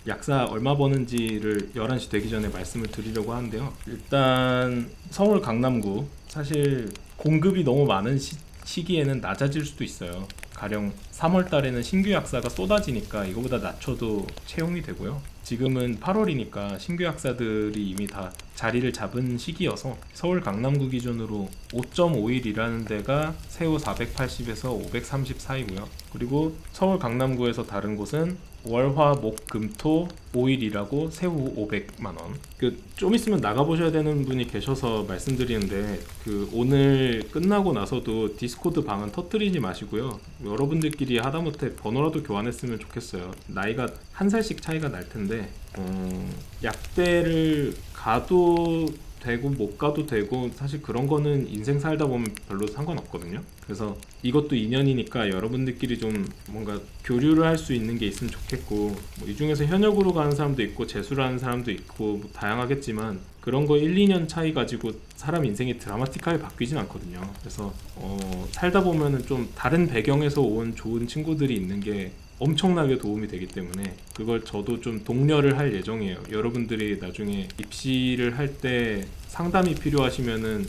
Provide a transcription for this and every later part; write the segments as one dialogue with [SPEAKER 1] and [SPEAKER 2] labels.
[SPEAKER 1] 약사 얼마 버는지를 11시 되기 전에 말씀을 드리려고 하는데요. 일단 서울 강남구 사실 공급이 너무 많은 시기에는 낮아질 수도 있어요. 가령 3월 달에는 신규 약사가 쏟아지니까 이거보다 낮춰도 채용이 되고요. 지금은 8월이니까 신규 약사들이 이미 다 자리를 잡은 시기여서 서울 강남구 기준으로 5.5일이라는 데가 세후 480에서 530 사이고요. 그리고 서울 강남구에서 다른 곳은 월화 목 금 토 5일이라고 세후 500만 원. 좀 있으면 나가 보셔야 되는 분이 계셔서 말씀드리는데 오늘 끝나고 나서도 디스코드 방은 터뜨리지 마시고요. 여러분들끼리 하다못해 번호라도 교환했으면 좋겠어요. 나이가 한 살씩 차이가 날 텐데 약대를 가도 되고 못 가도 되고 사실 그런 거는 인생 살다 보면 별로 상관없거든요. 그래서 이것도 인연이니까 여러분들끼리 좀 뭔가 교류를 할 수 있는 게 있으면 좋겠고 이 중에서 현역으로 가는 사람도 있고 재수를 하는 사람도 있고 다양하겠지만 그런 거 1, 2년 차이 가지고 사람 인생이 드라마틱하게 바뀌진 않거든요. 그래서 살다 보면은 좀 다른 배경에서 온 좋은 친구들이 있는 게 엄청나게 도움이 되기 때문에 그걸 저도 좀 독려를 할 예정이에요. 여러분들이 나중에 입시를 할 때 상담이 필요하시면은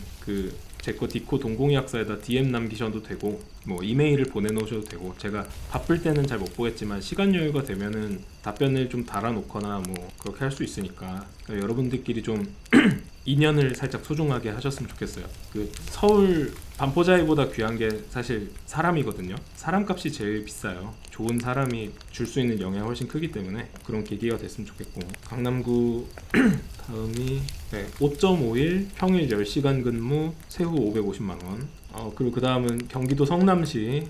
[SPEAKER 1] 제거 디코 동공의학사에다 DM 남기셔도 되고 뭐 이메일을 보내놓으셔도 되고 제가 바쁠 때는 잘 못 보겠지만 시간 여유가 되면은 답변을 좀 달아놓거나 뭐 그렇게 할 수 있으니까 그러니까 여러분들끼리 좀 인연을 살짝 소중하게 하셨으면 좋겠어요. 서울 반포자이보다 귀한 게 사실 사람이거든요. 사람값이 제일 비싸요. 좋은 사람이 줄 수 있는 영향이 훨씬 크기 때문에 그런 계기가 됐으면 좋겠고 강남구 다음이 5.5일 평일 10시간 근무 세후 550만 원. 그리고 그 다음은 경기도 성남시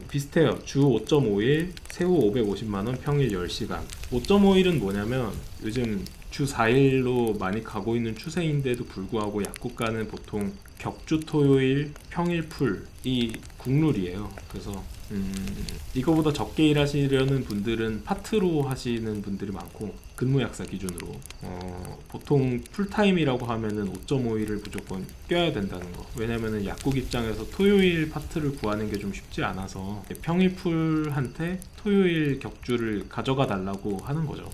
[SPEAKER 1] 비슷해요. 주 5.5일 세후 550만 원 평일 10시간. 5.5일은 뭐냐면 요즘 주 4일로 많이 가고 있는 추세인데도 불구하고 약국가는 보통 격주 토요일 평일 풀이 국룰이에요. 그래서 이거보다 적게 일하시려는 분들은 파트로 하시는 분들이 많고 근무약사 기준으로 보통 풀타임이라고 하면은 5.5일을 무조건 껴야 된다는 거. 왜냐면은 약국 입장에서 토요일 파트를 구하는 게 좀 쉽지 않아서 평일 풀한테 토요일 격주를 가져가 달라고 하는 거죠.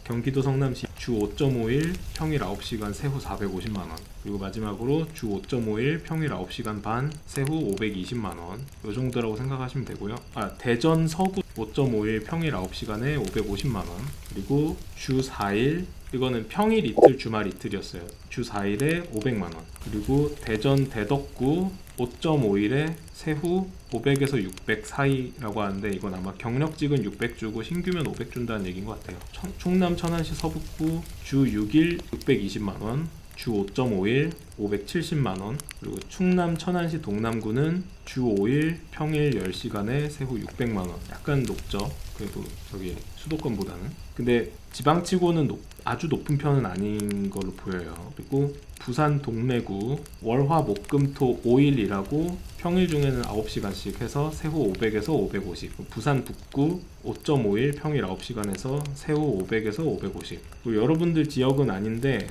[SPEAKER 1] 경기도 성남시 주 5.5일 평일 9시간 세후 450만 원. 그리고 마지막으로 주 5.5일 평일 9시간 반 세후 520만 원. 이 정도라고 생각하시면 되고요. 대전 서구 5.5일 평일 9시간에 550만 원. 그리고 주 4일 이거는 평일 이틀 주말 이틀이었어요. 주 4일에 500만 원. 그리고 대전 대덕구 5.5일에 세후 500에서 600 사이라고 하는데 이건 아마 경력직은 600 주고 신규면 500 준다는 얘기인 것 같아요. 충남 천안시 서북구 주 6일 620만 원. 주 5.5일 570만 원. 그리고 충남 천안시 동남구는 주 5일 평일 10시간에 세후 600만 원. 약간 높죠. 그래도 저기 수도권보다는. 근데 지방치고는 아주 높은 편은 아닌 걸로 보여요. 그리고 부산 동래구 월화 목금토 5일 일하고 평일 중에는 9시간씩 해서 세후 500에서 550. 부산 북구 5.5일 평일 9시간에서 세후 500에서 550. 그리고 여러분들 지역은 아닌데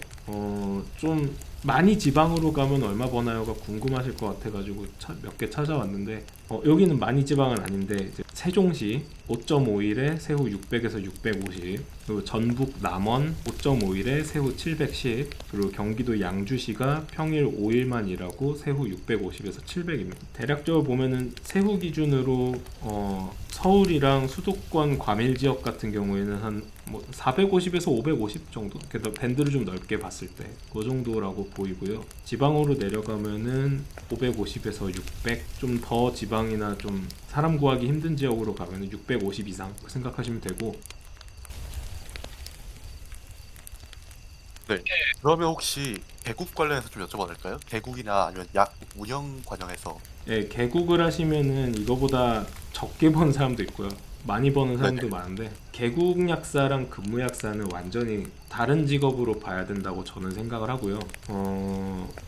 [SPEAKER 1] 좀 많이 지방으로 가면 얼마 버나요가 궁금하실 것 같아가지고 몇 개 찾아왔는데 여기는 많이 지방은 아닌데 이제 세종시 5.5일에 세후 600에서 650. 그리고 전북 남원 5.5일에 세후 710. 그리고 경기도 양주시가 평일 5일만 일하고 세후 650에서 700입니다. 대략적으로 보면은 세후 기준으로 서울이랑 수도권 과밀 지역 같은 경우에는 한 450에서 550 정도? 그래서 밴드를 좀 넓게 봤을 때 그 정도라고 보이고요. 지방으로 내려가면은 550에서 600, 좀 더 지방이나 좀 사람 구하기 힘든 지역으로 가면은 650 이상 생각하시면 되고.
[SPEAKER 2] 네. 그러면 혹시 개국 관련해서 좀 여쭤봐도 될까요? 개국이나 아니면 약 운영 과정에서.
[SPEAKER 1] 예, 개국을 하시면은 이거보다 적게 버는 사람도 있고요. 많이 버는 사람도
[SPEAKER 2] 네네.
[SPEAKER 1] 많은데 개국 약사랑 근무 약사는 완전히 다른 직업으로 봐야 된다고 저는 생각을 하고요.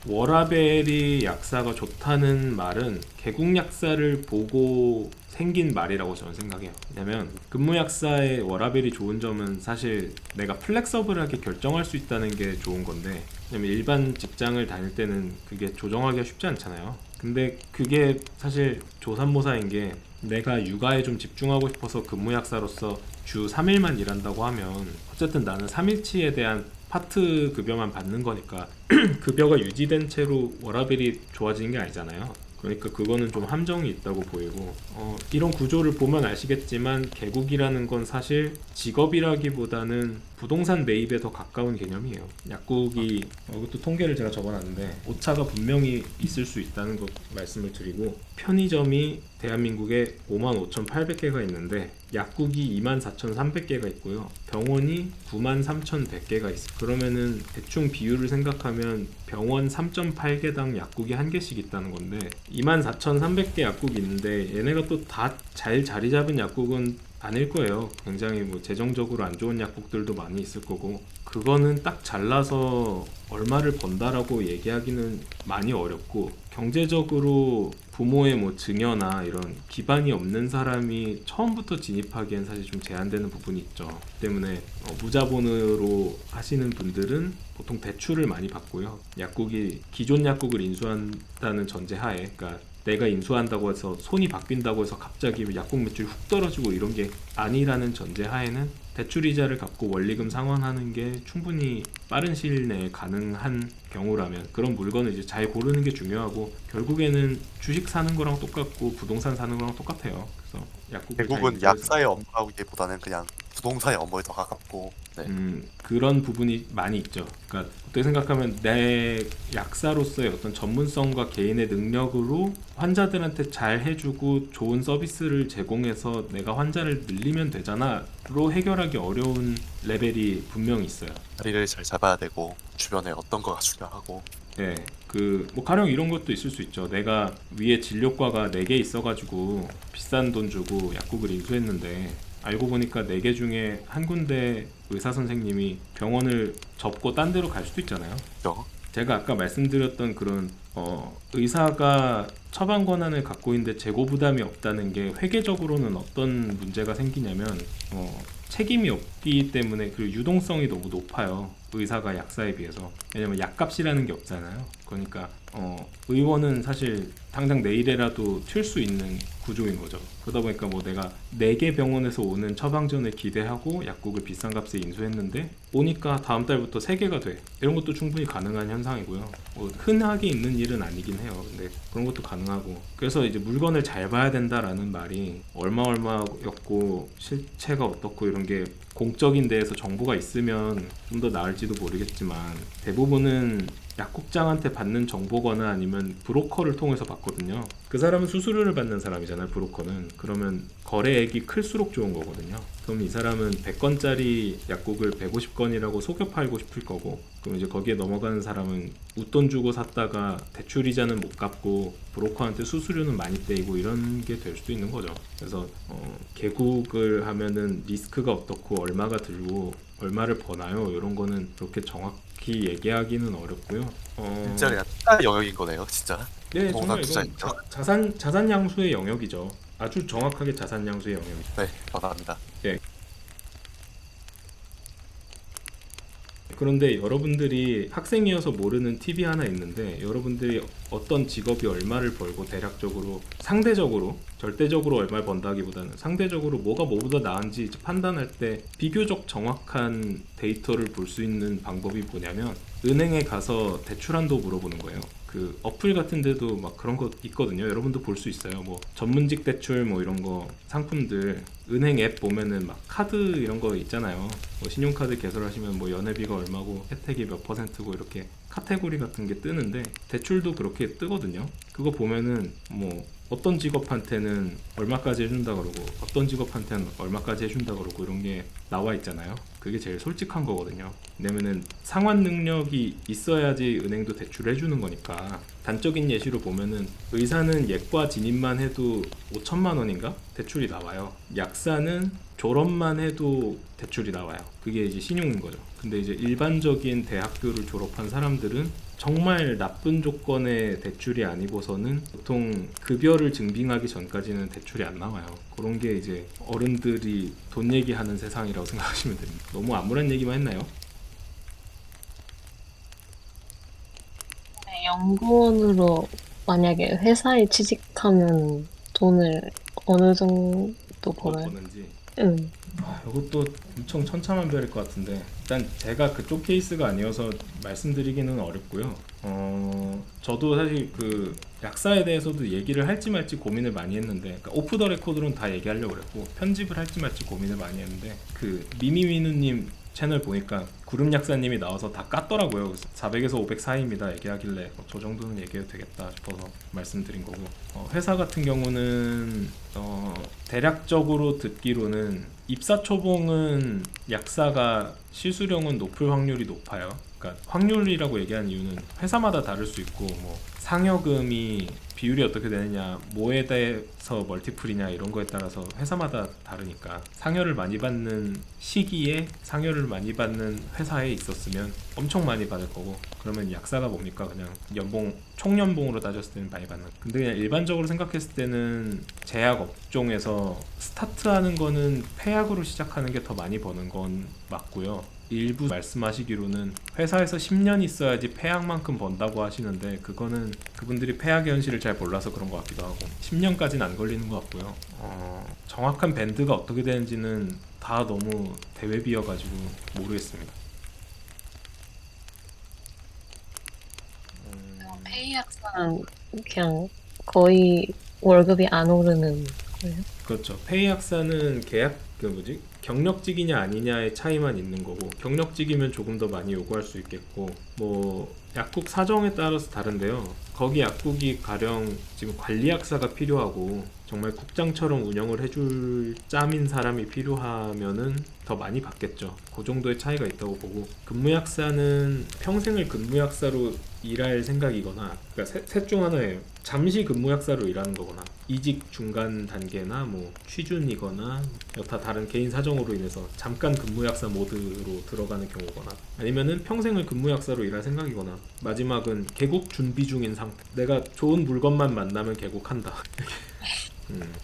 [SPEAKER 1] 워라벨이 약사가 좋다는 말은 개국 약사를 보고 생긴 말이라고 저는 생각해요. 왜냐면 근무 약사의 워라벨이 좋은 점은 사실 내가 플렉서블하게 결정할 수 있다는 게 좋은 건데, 왜냐면 일반 직장을 다닐 때는 그게 조정하기가 쉽지 않잖아요. 근데 그게 사실 조삼모사인 게 내가 육아에 좀 집중하고 싶어서 근무약사로서 주 3일만 일한다고 하면 어쨌든 나는 3일치에 대한 파트 급여만 받는 거니까 급여가 유지된 채로 워라밸이 좋아지는 게 아니잖아요. 그러니까 그거는 좀 함정이 있다고 보이고, 이런 구조를 보면 아시겠지만 개국이라는 건 사실 직업이라기보다는 부동산 매입에 더 가까운 개념이에요. 약국이, 이것도 통계를 제가 적어놨는데 오차가 분명히 있을 수 있다는 것 말씀을 드리고, 편의점이 대한민국에 55,800개가 있는데 약국이 24,300개가 있고요. 병원이 93,100개가 있어요. 그러면은 대충 비율을 생각하면 병원 3.8개당 약국이 1개씩 있다는 건데 24,300개 약국이 있는데 얘네가 또 다 잘 자리 잡은 약국은 아닐 거예요. 굉장히 뭐 재정적으로 안 좋은 약국들도 많이 있을 거고, 그거는 딱 잘라서 얼마를 번다라고 얘기하기는 많이 어렵고, 경제적으로 부모의 뭐 증여나 이런 기반이 없는 사람이 처음부터 진입하기엔 사실 좀 제한되는 부분이 있죠. 때문에 무자본으로 하시는 분들은 보통 대출을 많이 받고요. 약국이 기존 약국을 인수한다는 전제하에, 그러니까 내가 인수한다고 해서 손이 바뀐다고 해서 갑자기 약국 매출이 훅 떨어지고 이런 게 아니라는 전제하에는 대출 이자를 갚고 원리금 상환하는 게 충분히 빠른 시일 내에 가능한 경우라면 그런 물건을 이제 잘 고르는 게 중요하고, 결국에는 주식 사는 거랑 똑같고 부동산 사는 거랑 똑같아요. 그래서 약국을 잘
[SPEAKER 2] 결국은
[SPEAKER 1] 인수해서
[SPEAKER 2] 약사의 업무라기보다는 그냥 부동산의 업무에 더 가깝고. 네.
[SPEAKER 1] 그런 부분이 많이 있죠. 그러니까 어떻게 생각하면 내 약사로서의 어떤 전문성과 개인의 능력으로 환자들한테 잘 해주고 좋은 서비스를 제공해서 내가 환자를 늘리면 되잖아로 해결하기 어려운 레벨이 분명히 있어요.
[SPEAKER 2] 자리를 잘 잡아야 되고 주변에 어떤 거가 중요하고.
[SPEAKER 1] 예, 그 뭐 가령 이런 것도 있을 수 있죠. 내가 위에 진료과가 4개 있어가지고 비싼 돈 주고 약국을 인수했는데 알고 보니까 4개 중에 한 군데 의사 선생님이 병원을 접고 딴 데로 갈 수도 있잖아요.
[SPEAKER 2] 그죠?
[SPEAKER 1] 제가 아까 말씀드렸던 그런 의사가 처방 권한을 갖고 있는데 재고 부담이 없다는 게 회계적으로는 어떤 문제가 생기냐면 책임이 없기 때문에, 그리고 유동성이 너무 높아요. 의사가 약사에 비해서. 왜냐면 약값이라는 게 없잖아요. 그러니까 의원은 사실 당장 내일이라도 튈 수 있는 구조인 거죠. 그러다 보니까 뭐 내가 4개 병원에서 오는 처방전을 기대하고 약국을 비싼 값에 인수했는데 오니까 다음 달부터 3개가 돼. 이런 것도 충분히 가능한 현상이고요. 뭐 흔하게 있는 일은 아니긴 해요. 근데 그런 것도 가능하고, 그래서 이제 물건을 잘 봐야 된다라는 말이 얼마였고 실체가 어떻고 이런 게 공적인 데에서 정보가 있으면 좀 더 나을지도 모르겠지만, 대부분은 약국장한테 받는 정보거나 아니면 브로커를 통해서 받거든요. 그 사람은 수수료를 받는 사람이잖아요, 브로커는. 그러면 거래액이 클수록 좋은 거거든요. 그럼 이 사람은 100건짜리 약국을 150건이라고 속여 팔고 싶을 거고, 그럼 이제 거기에 넘어가는 사람은 웃돈 주고 샀다가 대출이자는 못 갚고 브로커한테 수수료는 많이 떼이고 이런 게 될 수도 있는 거죠. 그래서 개국을 하면은 리스크가 어떻고 얼마가 들고 얼마를 버나요? 이런 거는 그렇게 정확히 얘기하기는 어렵고요.
[SPEAKER 2] 진짜 그냥 투자 영역인 거네요, 진짜.
[SPEAKER 1] 네,
[SPEAKER 2] 부동산
[SPEAKER 1] 정말 이건
[SPEAKER 2] 투자인죠.
[SPEAKER 1] 자산 양수의 영역이죠. 아주 정확하게 자산 양수의 영역이죠.
[SPEAKER 2] 네, 감사합니다.
[SPEAKER 1] 예. 그런데 여러분들이 학생이어서 모르는 팁이 하나 있는데, 여러분들이 어떤 직업이 얼마를 벌고 대략적으로, 상대적으로, 절대적으로 얼마를 번다기보다는 상대적으로 뭐가 뭐보다 나은지 판단할 때 비교적 정확한 데이터를 볼 수 있는 방법이 뭐냐면, 은행에 가서 대출 한도 물어보는 거예요. 그 어플 같은 데도 막 그런 거 있거든요. 여러분도 볼 수 있어요. 뭐 전문직 대출 뭐 이런 거 상품들, 은행 앱 보면은 막 카드 이런 거 있잖아요. 뭐 신용카드 개설하시면 뭐 연회비가 얼마고 혜택이 몇 퍼센트고 이렇게 카테고리 같은 게 뜨는데, 대출도 그렇게 뜨거든요. 그거 보면은 뭐 어떤 직업한테는 얼마까지 해준다 그러고 어떤 직업한테는 얼마까지 해준다 그러고 이런 게 나와 있잖아요. 그게 제일 솔직한 거거든요. 왜냐면은 상환 능력이 있어야지 은행도 대출을 해주는 거니까. 단적인 예시로 보면은 의사는 예과 진입만 해도 5천만 원인가 대출이 나와요. 약사는 졸업만 해도 대출이 나와요. 그게 이제 신용인 거죠. 근데 이제 일반적인 대학교를 졸업한 사람들은 정말 나쁜 조건의 대출이 아니고서는 보통 급여를 증빙하기 전까지는 대출이 안 나와요. 그런 게 이제 어른들이 돈 얘기하는 세상이라고 생각하시면 됩니다. 너무 암울한 얘기만 했나요?
[SPEAKER 3] 네, 연구원으로 만약에 회사에 취직하면 돈을 어느 정도
[SPEAKER 1] 뭐
[SPEAKER 3] 벌어요?
[SPEAKER 1] 버는지.
[SPEAKER 3] 응.
[SPEAKER 1] 이것도 엄청 천차만별일 것 같은데 일단 제가 그쪽 케이스가 아니어서 말씀드리기는 어렵고요. 저도 사실 그 약사에 대해서도 얘기를 할지 말지 고민을 많이 했는데 그러니까 오프 더 레코드로는 다 얘기하려고 그랬고 편집을 할지 말지 고민을 많이 했는데 그 미미미누님 채널 보니까 구름 약사님이 나와서 다 깠더라고요. 그래서 400에서 500 사이입니다 얘기하길래 저 정도는 얘기해도 되겠다 싶어서 말씀드린 거고 회사 같은 경우는 대략적으로 듣기로는 입사 초봉은 약사가 실수령은 높을 확률이 높아요. 그러니까 확률이라고 얘기한 이유는 회사마다 다를 수 있고 뭐 상여금이 비율이 어떻게 되느냐 뭐에 대해서 멀티플이냐 이런 거에 따라서 회사마다 다르니까 상여를 많이 받는 시기에 상여를 많이 받는 회사에 있었으면 엄청 많이 받을 거고 그러면 약사가 뭡니까 그냥 연봉 총연봉으로 따졌을 때는 많이 받는 근데 그냥 일반적으로 생각했을 때는 제약 업종에서 스타트하는 거는 폐약으로 시작하는 게 더 많이 버는 건 맞고요. 일부 말씀하시기로는 회사에서 10년 있어야지 폐약만큼 번다고 하시는데 그거는 그분들이 폐약의 현실을 잘 몰라서 그런 것 같기도 하고 10년까지는 안 걸리는 것 같고요. 정확한 밴드가 어떻게 되는지는 다 너무 대외비여가지고 모르겠습니다.
[SPEAKER 3] 페이 학사는 그냥 거의 월급이 안 오르는 거예요?
[SPEAKER 1] 그렇죠. 페이 학사는 계약 그 뭐지 경력직이냐 아니냐의 차이만 있는 거고 경력직이면 조금 더 많이 요구할 수 있겠고 뭐 약국 사정에 따라서 다른데요. 거기 약국이 가령 지금 관리약사가 필요하고 정말 국장처럼 운영을 해줄 짬인 사람이 필요하면은 더 많이 받겠죠. 그 정도의 차이가 있다고 보고 근무약사는 평생을 근무약사로 일할 생각이거나 그러니까 셋 중 하나예요. 잠시 근무약사로 일하는 거거나 이직 중간 단계나 뭐 취준이거나 여타 다른 개인 사정으로 인해서 잠깐 근무약사 모드로 들어가는 경우거나 아니면은 평생을 근무약사로 일할 생각이거나 마지막은 개국 준비 중인 상태. 내가 좋은 물건만 만나면 개국한다.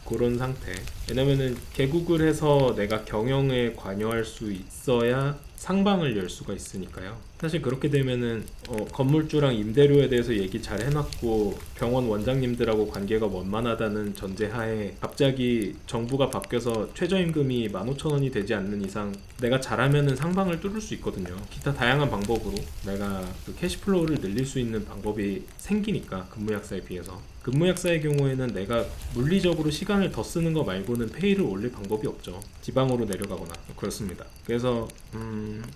[SPEAKER 1] 그런 상태. 왜냐면은 개국을 해서 내가 경영에 관여할 수 있어야 상방을 열 수가 있으니까요. 사실 그렇게 되면은 건물주랑 임대료에 대해서 얘기 잘 해놨고 병원 원장님들하고 관계가 원만하다는 전제하에 갑자기 정부가 바뀌어서 최저임금이 15,000원이 되지 않는 이상 내가 잘하면은 상방을 뚫을 수 있거든요. 기타 다양한 방법으로 내가 그 캐시플로우를 늘릴 수 있는 방법이 생기니까 근무약사에 비해서. 근무약사의 경우에는 내가 물리적으로 시간을 더 쓰는 거 말고는 페이를 올릴 방법이 없죠. 지방으로 내려가거나 그렇습니다. 그래서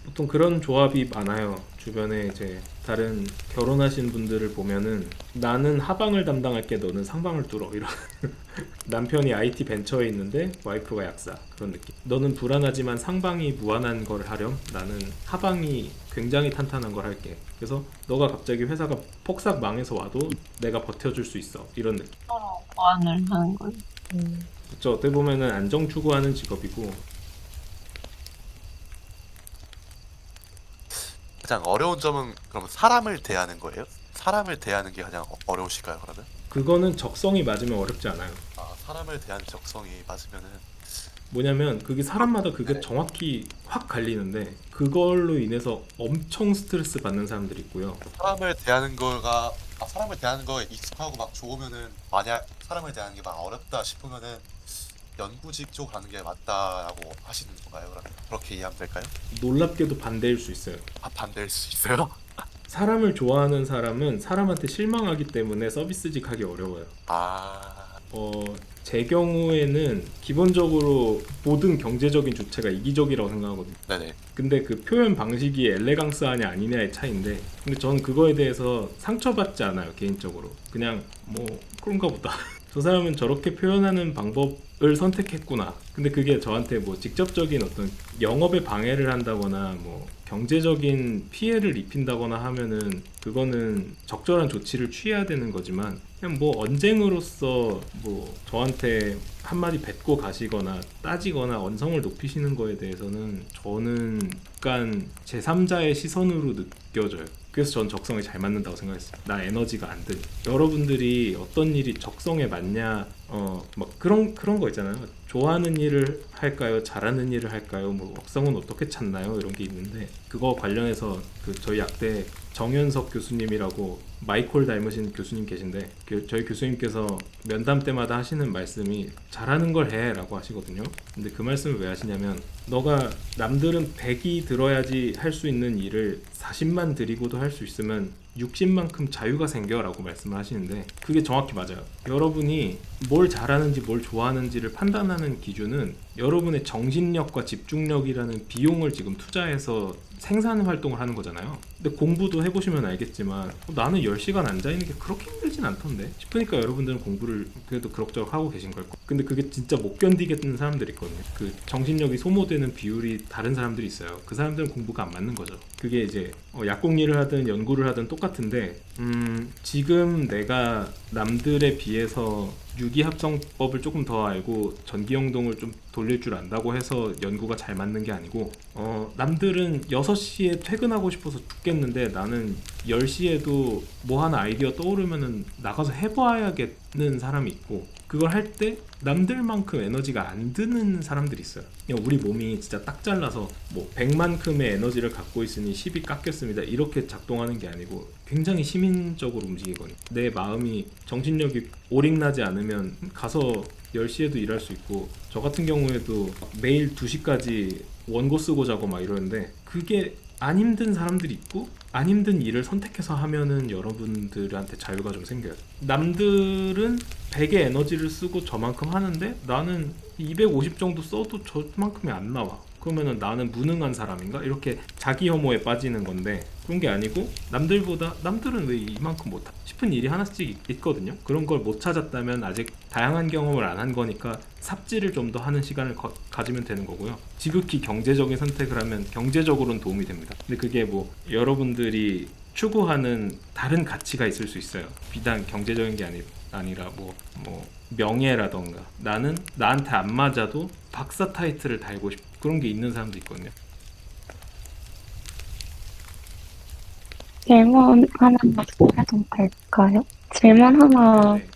[SPEAKER 1] 보통 그런 조합이 많아요. 주변에 이제 다른 결혼하신 분들을 보면은 나는 하방을 담당할게 너는 상방을 뚫어 이런 남편이 IT 벤처에 있는데 와이프가 약사 그런 느낌. 너는 불안하지만 상방이 무한한 걸 하렴 나는 하방이 굉장히 탄탄한 걸 할게. 그래서 너가 갑자기 회사가 폭삭 망해서 와도 내가 버텨줄 수 있어 이런 느낌.
[SPEAKER 3] 서로 보완을 하는 건.
[SPEAKER 1] 그렇죠. 어떻게 보면은 안정 추구하는 직업이고
[SPEAKER 2] 가장 어려운 점은 그럼 사람을 대하는 거예요? 사람을 대하는 게 가장 어려우실까요, 그러면?
[SPEAKER 1] 그거는 적성이 맞으면 어렵지 않아요.
[SPEAKER 2] 아, 사람을 대하는 적성이 맞으면은
[SPEAKER 1] 뭐냐면 그게 사람마다 그게 정확히 확 갈리는데 그걸로 인해서 엄청 스트레스 받는 사람들이 있고요.
[SPEAKER 2] 사람을 대하는 거에 익숙하고 막 좋으면은 만약 사람을 대하는 게 막 어렵다 싶으면은 연구직 쪽 가는 게 맞다라고 하시는 건가요? 그러면 그렇게 이해하면 될까요?
[SPEAKER 1] 놀랍게도 반대일 수 있어요.
[SPEAKER 2] 반대일 수 있어요?
[SPEAKER 1] 사람을 좋아하는 사람은 사람한테 실망하기 때문에 서비스직 하기 어려워요. 제 경우에는 기본적으로 모든 경제적인 주체가 이기적이라고 생각하거든요.
[SPEAKER 2] 네네.
[SPEAKER 1] 근데 그 표현 방식이 엘레강스하냐 아니냐의 차이인데 근데 저는 그거에 대해서 상처받지 않아요. 개인적으로 그냥 뭐 그런가 보다. 저 사람은 저렇게 표현하는 방법을 선택했구나. 근데 그게 저한테 뭐 직접적인 어떤 영업에 방해를 한다거나 뭐 경제적인 피해를 입힌다거나 하면은 그거는 적절한 조치를 취해야 되는 거지만 그냥 뭐 언쟁으로서 뭐 저한테 한마디 뱉고 가시거나 따지거나 언성을 높이시는 거에 대해서는 저는 약간 제3자의 시선으로 느껴져요. 그래서 전 적성에 잘 맞는다고 생각했어요. 나 에너지가 안 드니. 여러분들이 어떤 일이 적성에 맞냐 막 그런 거 있잖아요. 좋아하는 일을 할까요? 잘하는 일을 할까요? 뭐 적성은 어떻게 찾나요? 이런 게 있는데 그거 관련해서 그 저희 약대 정현석 교수님이라고 마이콜 닮으신 교수님 계신데 저희 교수님께서 면담 때마다 하시는 말씀이 잘하는 걸 해라고 하시거든요. 근데 그 말씀을 왜 하시냐면 너가 남들은 100이 들어야지 할 수 있는 일을 40만 들이고도 할 수 있으면 60만큼 자유가 생겨라고 말씀을 하시는데 그게 정확히 맞아요. 여러분이 뭘 잘하는지 뭘 좋아하는지를 판단하는 기준은 여러분의 정신력과 집중력이라는 비용을 지금 투자해서 생산 활동을 하는 거잖아요. 근데 공부도 해보시면 알겠지만 나는 10시간 앉아있는 게 그렇게 힘들진 않던데 싶으니까 여러분들은 공부를 그래도 그럭저럭 하고 계신 걸 거예요. 근데 그게 진짜 못 견디겠는 사람들이 있거든요. 그 정신력이 소모되는 비율이 다른 사람들이 있어요. 그 사람들은 공부가 안 맞는 거죠. 그게 이제 약공 일을 하든 연구를 하든 똑같은데 지금 내가 남들에 비해서 유기합성법을 조금 더 알고 전기영동을 좀 돌릴 줄 안다고 해서 연구가 잘 맞는 게 아니고 남들은 6시에 퇴근하고 싶어서 죽겠는데 나는 10시에도 뭐 하나 아이디어 떠오르면은 나가서 해봐야겠는 사람이 있고 그걸 할 때 남들만큼 에너지가 안 드는 사람들이 있어요. 그냥 우리 몸이 진짜 딱 잘라서 뭐 100만큼의 에너지를 갖고 있으니 10이 깎였습니다. 이렇게 작동하는 게 아니고 굉장히 시민적으로 움직이거든요. 내 마음이 정신력이 오링나지 않으면 가서 10시에도 일할 수 있고 저 같은 경우에도 매일 2시까지 원고 쓰고 자고 막 이러는데 그게 안 힘든 사람들이 있고 안 힘든 일을 선택해서 하면은 여러분들한테 자유가 좀 생겨요. 남들은 100의 에너지를 쓰고 저만큼 하는데 나는 250 정도 써도 저만큼이 안 나와. 그러면은 나는 무능한 사람인가? 이렇게 자기 혐오에 빠지는 건데 그런 게 아니고 남들은 왜 이만큼 못하 싶은 일이 하나씩 있거든요. 그런 걸 못 찾았다면 아직 다양한 경험을 안 한 거니까 삽질을 좀 더 하는 시간을 가지면 되는 거고요. 지극히 경제적인 선택을 하면 경제적으로는 도움이 됩니다. 근데 그게 뭐 여러분들이 추구하는 다른 가치가 있을 수 있어요. 비단 경제적인 게 아니라 뭐 명예라던가 나는 나한테 안 맞아도 박사 타이틀을 달고 싶 그런 게 있는 사람도 있거든요.
[SPEAKER 4] 질문 하나 해도 될까요? 질문 하나
[SPEAKER 1] 네.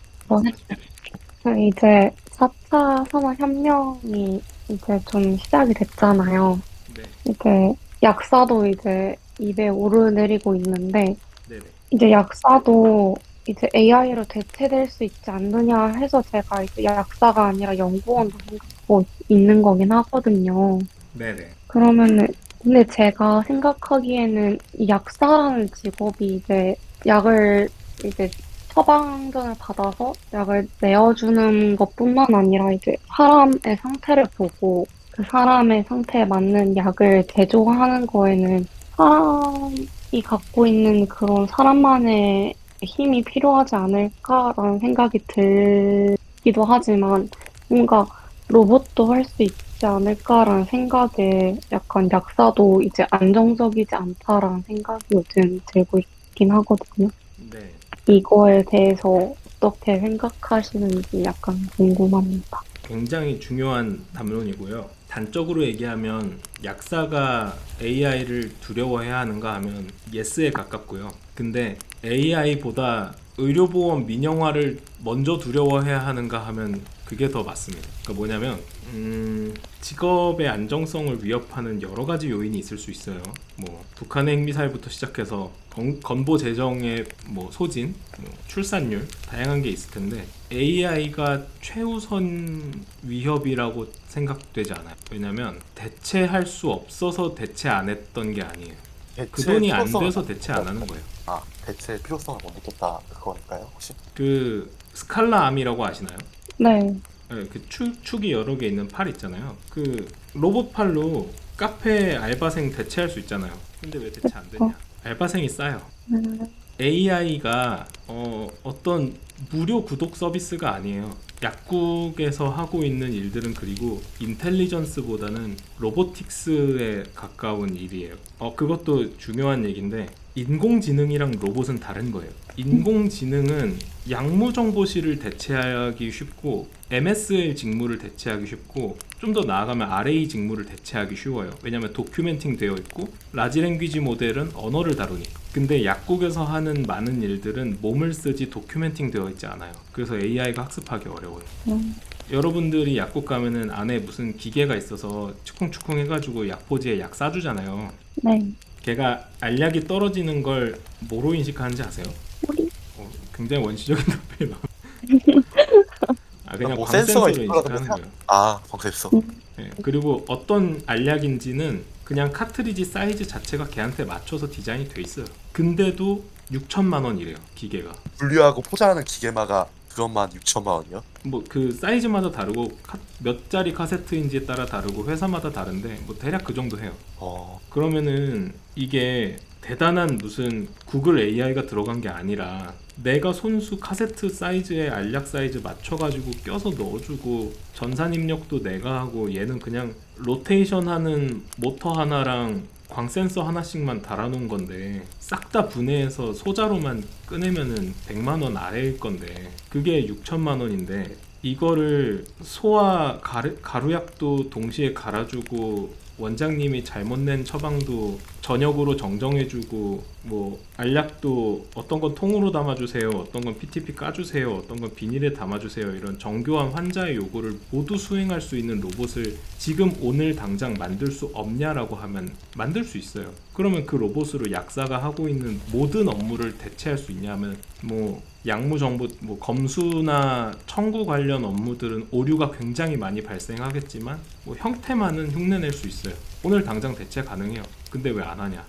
[SPEAKER 4] 더 이제 4차 산업혁명이 이제 좀 시작이 됐잖아요.
[SPEAKER 1] 네.
[SPEAKER 4] 이제 약사도 이제 입에 오르내리고 있는데
[SPEAKER 1] 네네.
[SPEAKER 4] 이제 약사도 이제 AI로 대체될 수 있지 않느냐 해서 제가 이제 약사가 아니라 연구원도 생각하고 있는 거긴 하거든요.
[SPEAKER 1] 네네.
[SPEAKER 4] 그러면은 근데 제가 생각하기에는 이 약사라는 직업이 이제 약을 이제 처방전을 받아서 약을 내어주는 것뿐만 아니라 이제 사람의 상태를 보고 그 사람의 상태에 맞는 약을 제조하는 거에는 사람이 갖고 있는 그런 사람만의 힘이 필요하지 않을까라는 생각이 들기도 하지만 뭔가 로봇도 할 수 있지 않을까라는 생각에 약간 약사도 이제 안정적이지 않다라는 생각이 요즘 들고 있긴 하거든요.
[SPEAKER 1] 네.
[SPEAKER 4] 이거에 대해서 어떻게 생각하시는지 약간 궁금합니다.
[SPEAKER 1] 굉장히 중요한 담론이고요. 단적으로 얘기하면 약사가 AI를 두려워해야 하는가 하면 예스에 가깝고요. 근데 AI보다 의료보험 민영화를 먼저 두려워해야 하는가 하면 그게 더 맞습니다. 그러니까 뭐냐면 직업의 안정성을 위협하는 여러 가지 요인이 있을 수 있어요. 뭐 북한의 핵미사일부터 시작해서 건보 재정의 뭐 소진, 뭐 출산율 다양한 게 있을 텐데 AI가 최우선 위협이라고 생각되지 않아요. 왜냐면 대체할 수 없어서 대체 안 했던 게 아니에요. 그 돈이 안 돼서 대체 안 하는 거예요.
[SPEAKER 2] 아, 대체 필요성을 못 느꼈다 그거니까요, 혹시?
[SPEAKER 1] 그 스칼라암이라고 아시나요?
[SPEAKER 4] 네.
[SPEAKER 1] 네, 그 축이 여러 개 있는 팔 있잖아요. 그 로봇 팔로 카페 알바생 대체할 수 있잖아요. 근데 왜 대체 안 되냐? 알바생이 싸요. AI가 어떤 무료 구독 서비스가 아니에요. 약국에서 하고 있는 일들은 그리고 인텔리전스보다는 로보틱스에 가까운 일이에요. 그것도 중요한 얘기인데 인공지능이랑 로봇은 다른 거예요. 인공지능은 약무정보실을 대체하기 쉽고 MSL 직무를 대체하기 쉽고 좀 더 나아가면 RA 직무를 대체하기 쉬워요. 왜냐하면 도큐멘팅 되어 있고 라지 랭귀지 모델은 언어를 다루니까. 근데 약국에서 하는 많은 일들은 몸을 쓰지 도큐멘팅 되어 있지 않아요. 그래서 AI가 학습하기 어려워요. 여러분들이 약국 가면은 안에 무슨 기계가 있어서 추쿵추쿵 해가지고 약포지에 약 싸주잖아요.
[SPEAKER 4] 네.
[SPEAKER 1] 걔가 알약이 떨어지는 걸 뭐로 인식하는지 아세요?
[SPEAKER 4] 우리
[SPEAKER 1] 굉장히 원시적인 답변이 나와. 그냥
[SPEAKER 2] 뭐 센서가
[SPEAKER 1] 광센서로
[SPEAKER 2] 있더라도
[SPEAKER 1] 인식하는 거예요.
[SPEAKER 2] 아, 방패했어.
[SPEAKER 1] 예, 그리고 어떤 알약인지는 그냥 카트리지 사이즈 자체가 걔한테 맞춰서 디자인이 돼 있어요. 근데도 6천만 원이래요, 기계가.
[SPEAKER 2] 분류하고 포장하는 기계마가 그것만 6천만 원이요?
[SPEAKER 1] 뭐 그 사이즈마다 다르고 몇 짜리 카세트인지에 따라 다르고 회사마다 다른데 뭐 대략 그 정도 해요. 그러면은 이게 대단한 무슨 구글 AI가 들어간 게 아니라 내가 손수 카세트 사이즈에 알약 사이즈 맞춰가지고 껴서 넣어주고 전산 입력도 내가 하고 얘는 그냥 로테이션 하는 모터 하나랑 광 센서 하나씩만 달아놓은 건데 싹 다 분해해서 소자로만 꺼내면은 100만 원 아래일 건데 그게 6천만 원인데 이거를 소와 가루약도 동시에 갈아주고 원장님이 잘못 낸 처방도 저녁으로 정정해주고 뭐 알약도 어떤 건 통으로 담아주세요, 어떤 건 PTP 까주세요, 어떤 건 비닐에 담아주세요 이런 정교한 환자의 요구를 모두 수행할 수 있는 로봇을 지금 오늘 당장 만들 수 없냐라고 하면 만들 수 있어요. 그러면 그 로봇으로 약사가 하고 있는 모든 업무를 대체할 수 있냐면 뭐 약무 정보, 뭐 검수나 청구 관련 업무들은 오류가 굉장히 많이 발생하겠지만 뭐 형태만은 흉내낼 수 있어요. 오늘 당장 대체 가능해요. 근데 왜 안 하냐?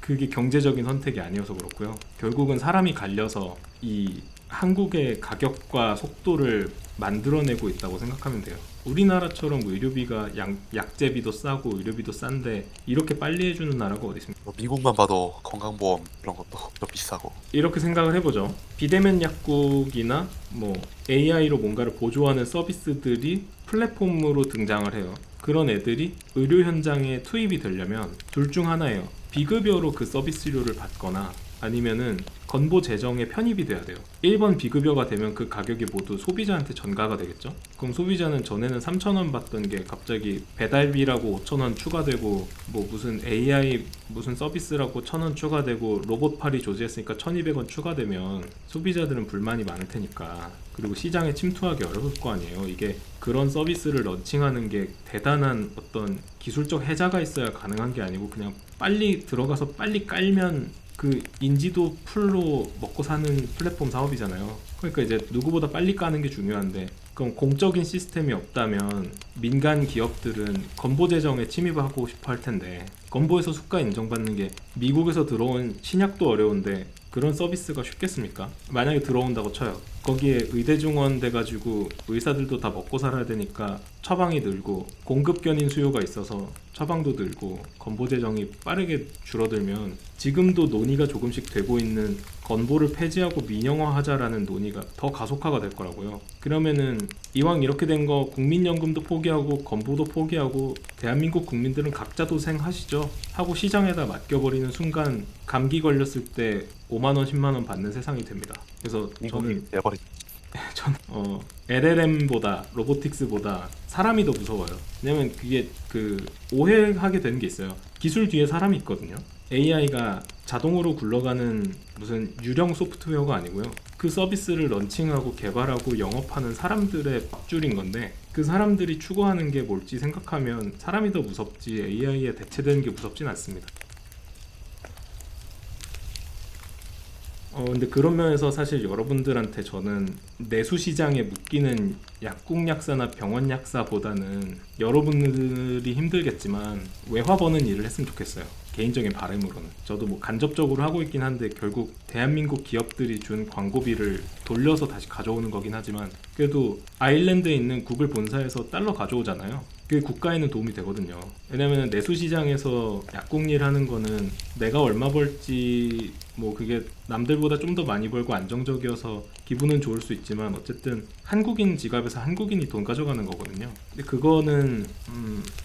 [SPEAKER 1] 그게 경제적인 선택이 아니어서 그렇고요. 결국은 사람이 갈려서 이 한국의 가격과 속도를 만들어내고 있다고 생각하면 돼요. 우리나라처럼 의료비가 약제비도 싸고 의료비도 싼데 이렇게 빨리 해주는 나라가 어디 있습니까?
[SPEAKER 2] 뭐 미국만 봐도 건강보험 이런 것도 더 비싸고.
[SPEAKER 1] 이렇게 생각을 해보죠. 비대면 약국이나 뭐 AI로 뭔가를 보조하는 서비스들이 플랫폼으로 등장을 해요. 그런 애들이 의료 현장에 투입이 되려면 둘 중 하나예요. 비급여로 그 서비스료를 받거나 아니면은 건보 재정에 편입이 돼야 돼요. 1번 비급여가 되면 그 가격이 모두 소비자한테 전가가 되겠죠. 그럼 소비자는 전에는 3,000원 받던 게 갑자기 배달비라고 5,000원 추가되고 뭐 무슨 AI 무슨 서비스라고 1,000원 추가되고 로봇팔이 조지했으니까 1,200원 추가되면 소비자들은 불만이 많을 테니까, 그리고 시장에 침투하기 어려울 거 아니에요. 이게 그런 서비스를 런칭하는 게 대단한 어떤 기술적 해자가 있어야 가능한 게 아니고 그냥 빨리 들어가서 빨리 깔면 그 인지도 풀로 먹고 사는 플랫폼 사업이잖아요. 그러니까 이제 누구보다 빨리 까는 게 중요한데, 그럼 공적인 시스템이 없다면 민간 기업들은 건보 재정에 침입을 하고 싶어 할 텐데, 건보에서 수가 인정받는 게 미국에서 들어온 신약도 어려운데 그런 서비스가 쉽겠습니까? 만약에 들어온다고 쳐요. 거기에 의대 중원 돼가지고 의사들도 다 먹고 살아야 되니까 처방이 늘고 공급 견인 수요가 있어서 처방도 늘고 건보 재정이 빠르게 줄어들면 지금도 논의가 조금씩 되고 있는 건보를 폐지하고 민영화하자라는 논의가 더 가속화가 될 거라고요. 그러면은 이왕 이렇게 된 거 국민연금도 포기하고 건보도 포기하고 대한민국 국민들은 각자 도생하시죠 하고 시장에다 맡겨버리는 순간 감기 걸렸을 때 5만 원, 10만 원 받는 세상이 됩니다. 그래서 저는
[SPEAKER 2] 내버리.
[SPEAKER 1] LLM보다 로보틱스보다 사람이 더 무서워요. 왜냐면 그게 그 오해하게 되는 게 있어요. 기술 뒤에 사람이 있거든요. AI가 자동으로 굴러가는 무슨 유령 소프트웨어가 아니고요. 그 서비스를 런칭하고 개발하고 영업하는 사람들의 밥줄인 건데, 그 사람들이 추구하는 게 뭘지 생각하면 사람이 더 무섭지 AI에 대체되는 게 무섭진 않습니다. 근데 그런 면에서 사실 여러분들한테 저는 내수 시장에 묶이는 약국 약사나 병원 약사보다는 여러분들이 힘들겠지만 외화 버는 일을 했으면 좋겠어요. 개인적인 바람으로는. 저도 뭐 간접적으로 하고 있긴 한데 결국 대한민국 기업들이 준 광고비를 돌려서 다시 가져오는 거긴 하지만, 그래도 아일랜드에 있는 구글 본사에서 달러 가져오잖아요. 그게 국가에는 도움이 되거든요. 왜냐면 내수 시장에서 약국 일 하는 거는 내가 얼마 벌지 뭐 그게 남들보다 좀 더 많이 벌고 안정적이어서 기분은 좋을 수 있지만 어쨌든 한국인 지갑에서 한국인이 돈 가져가는 거거든요. 근데 그거는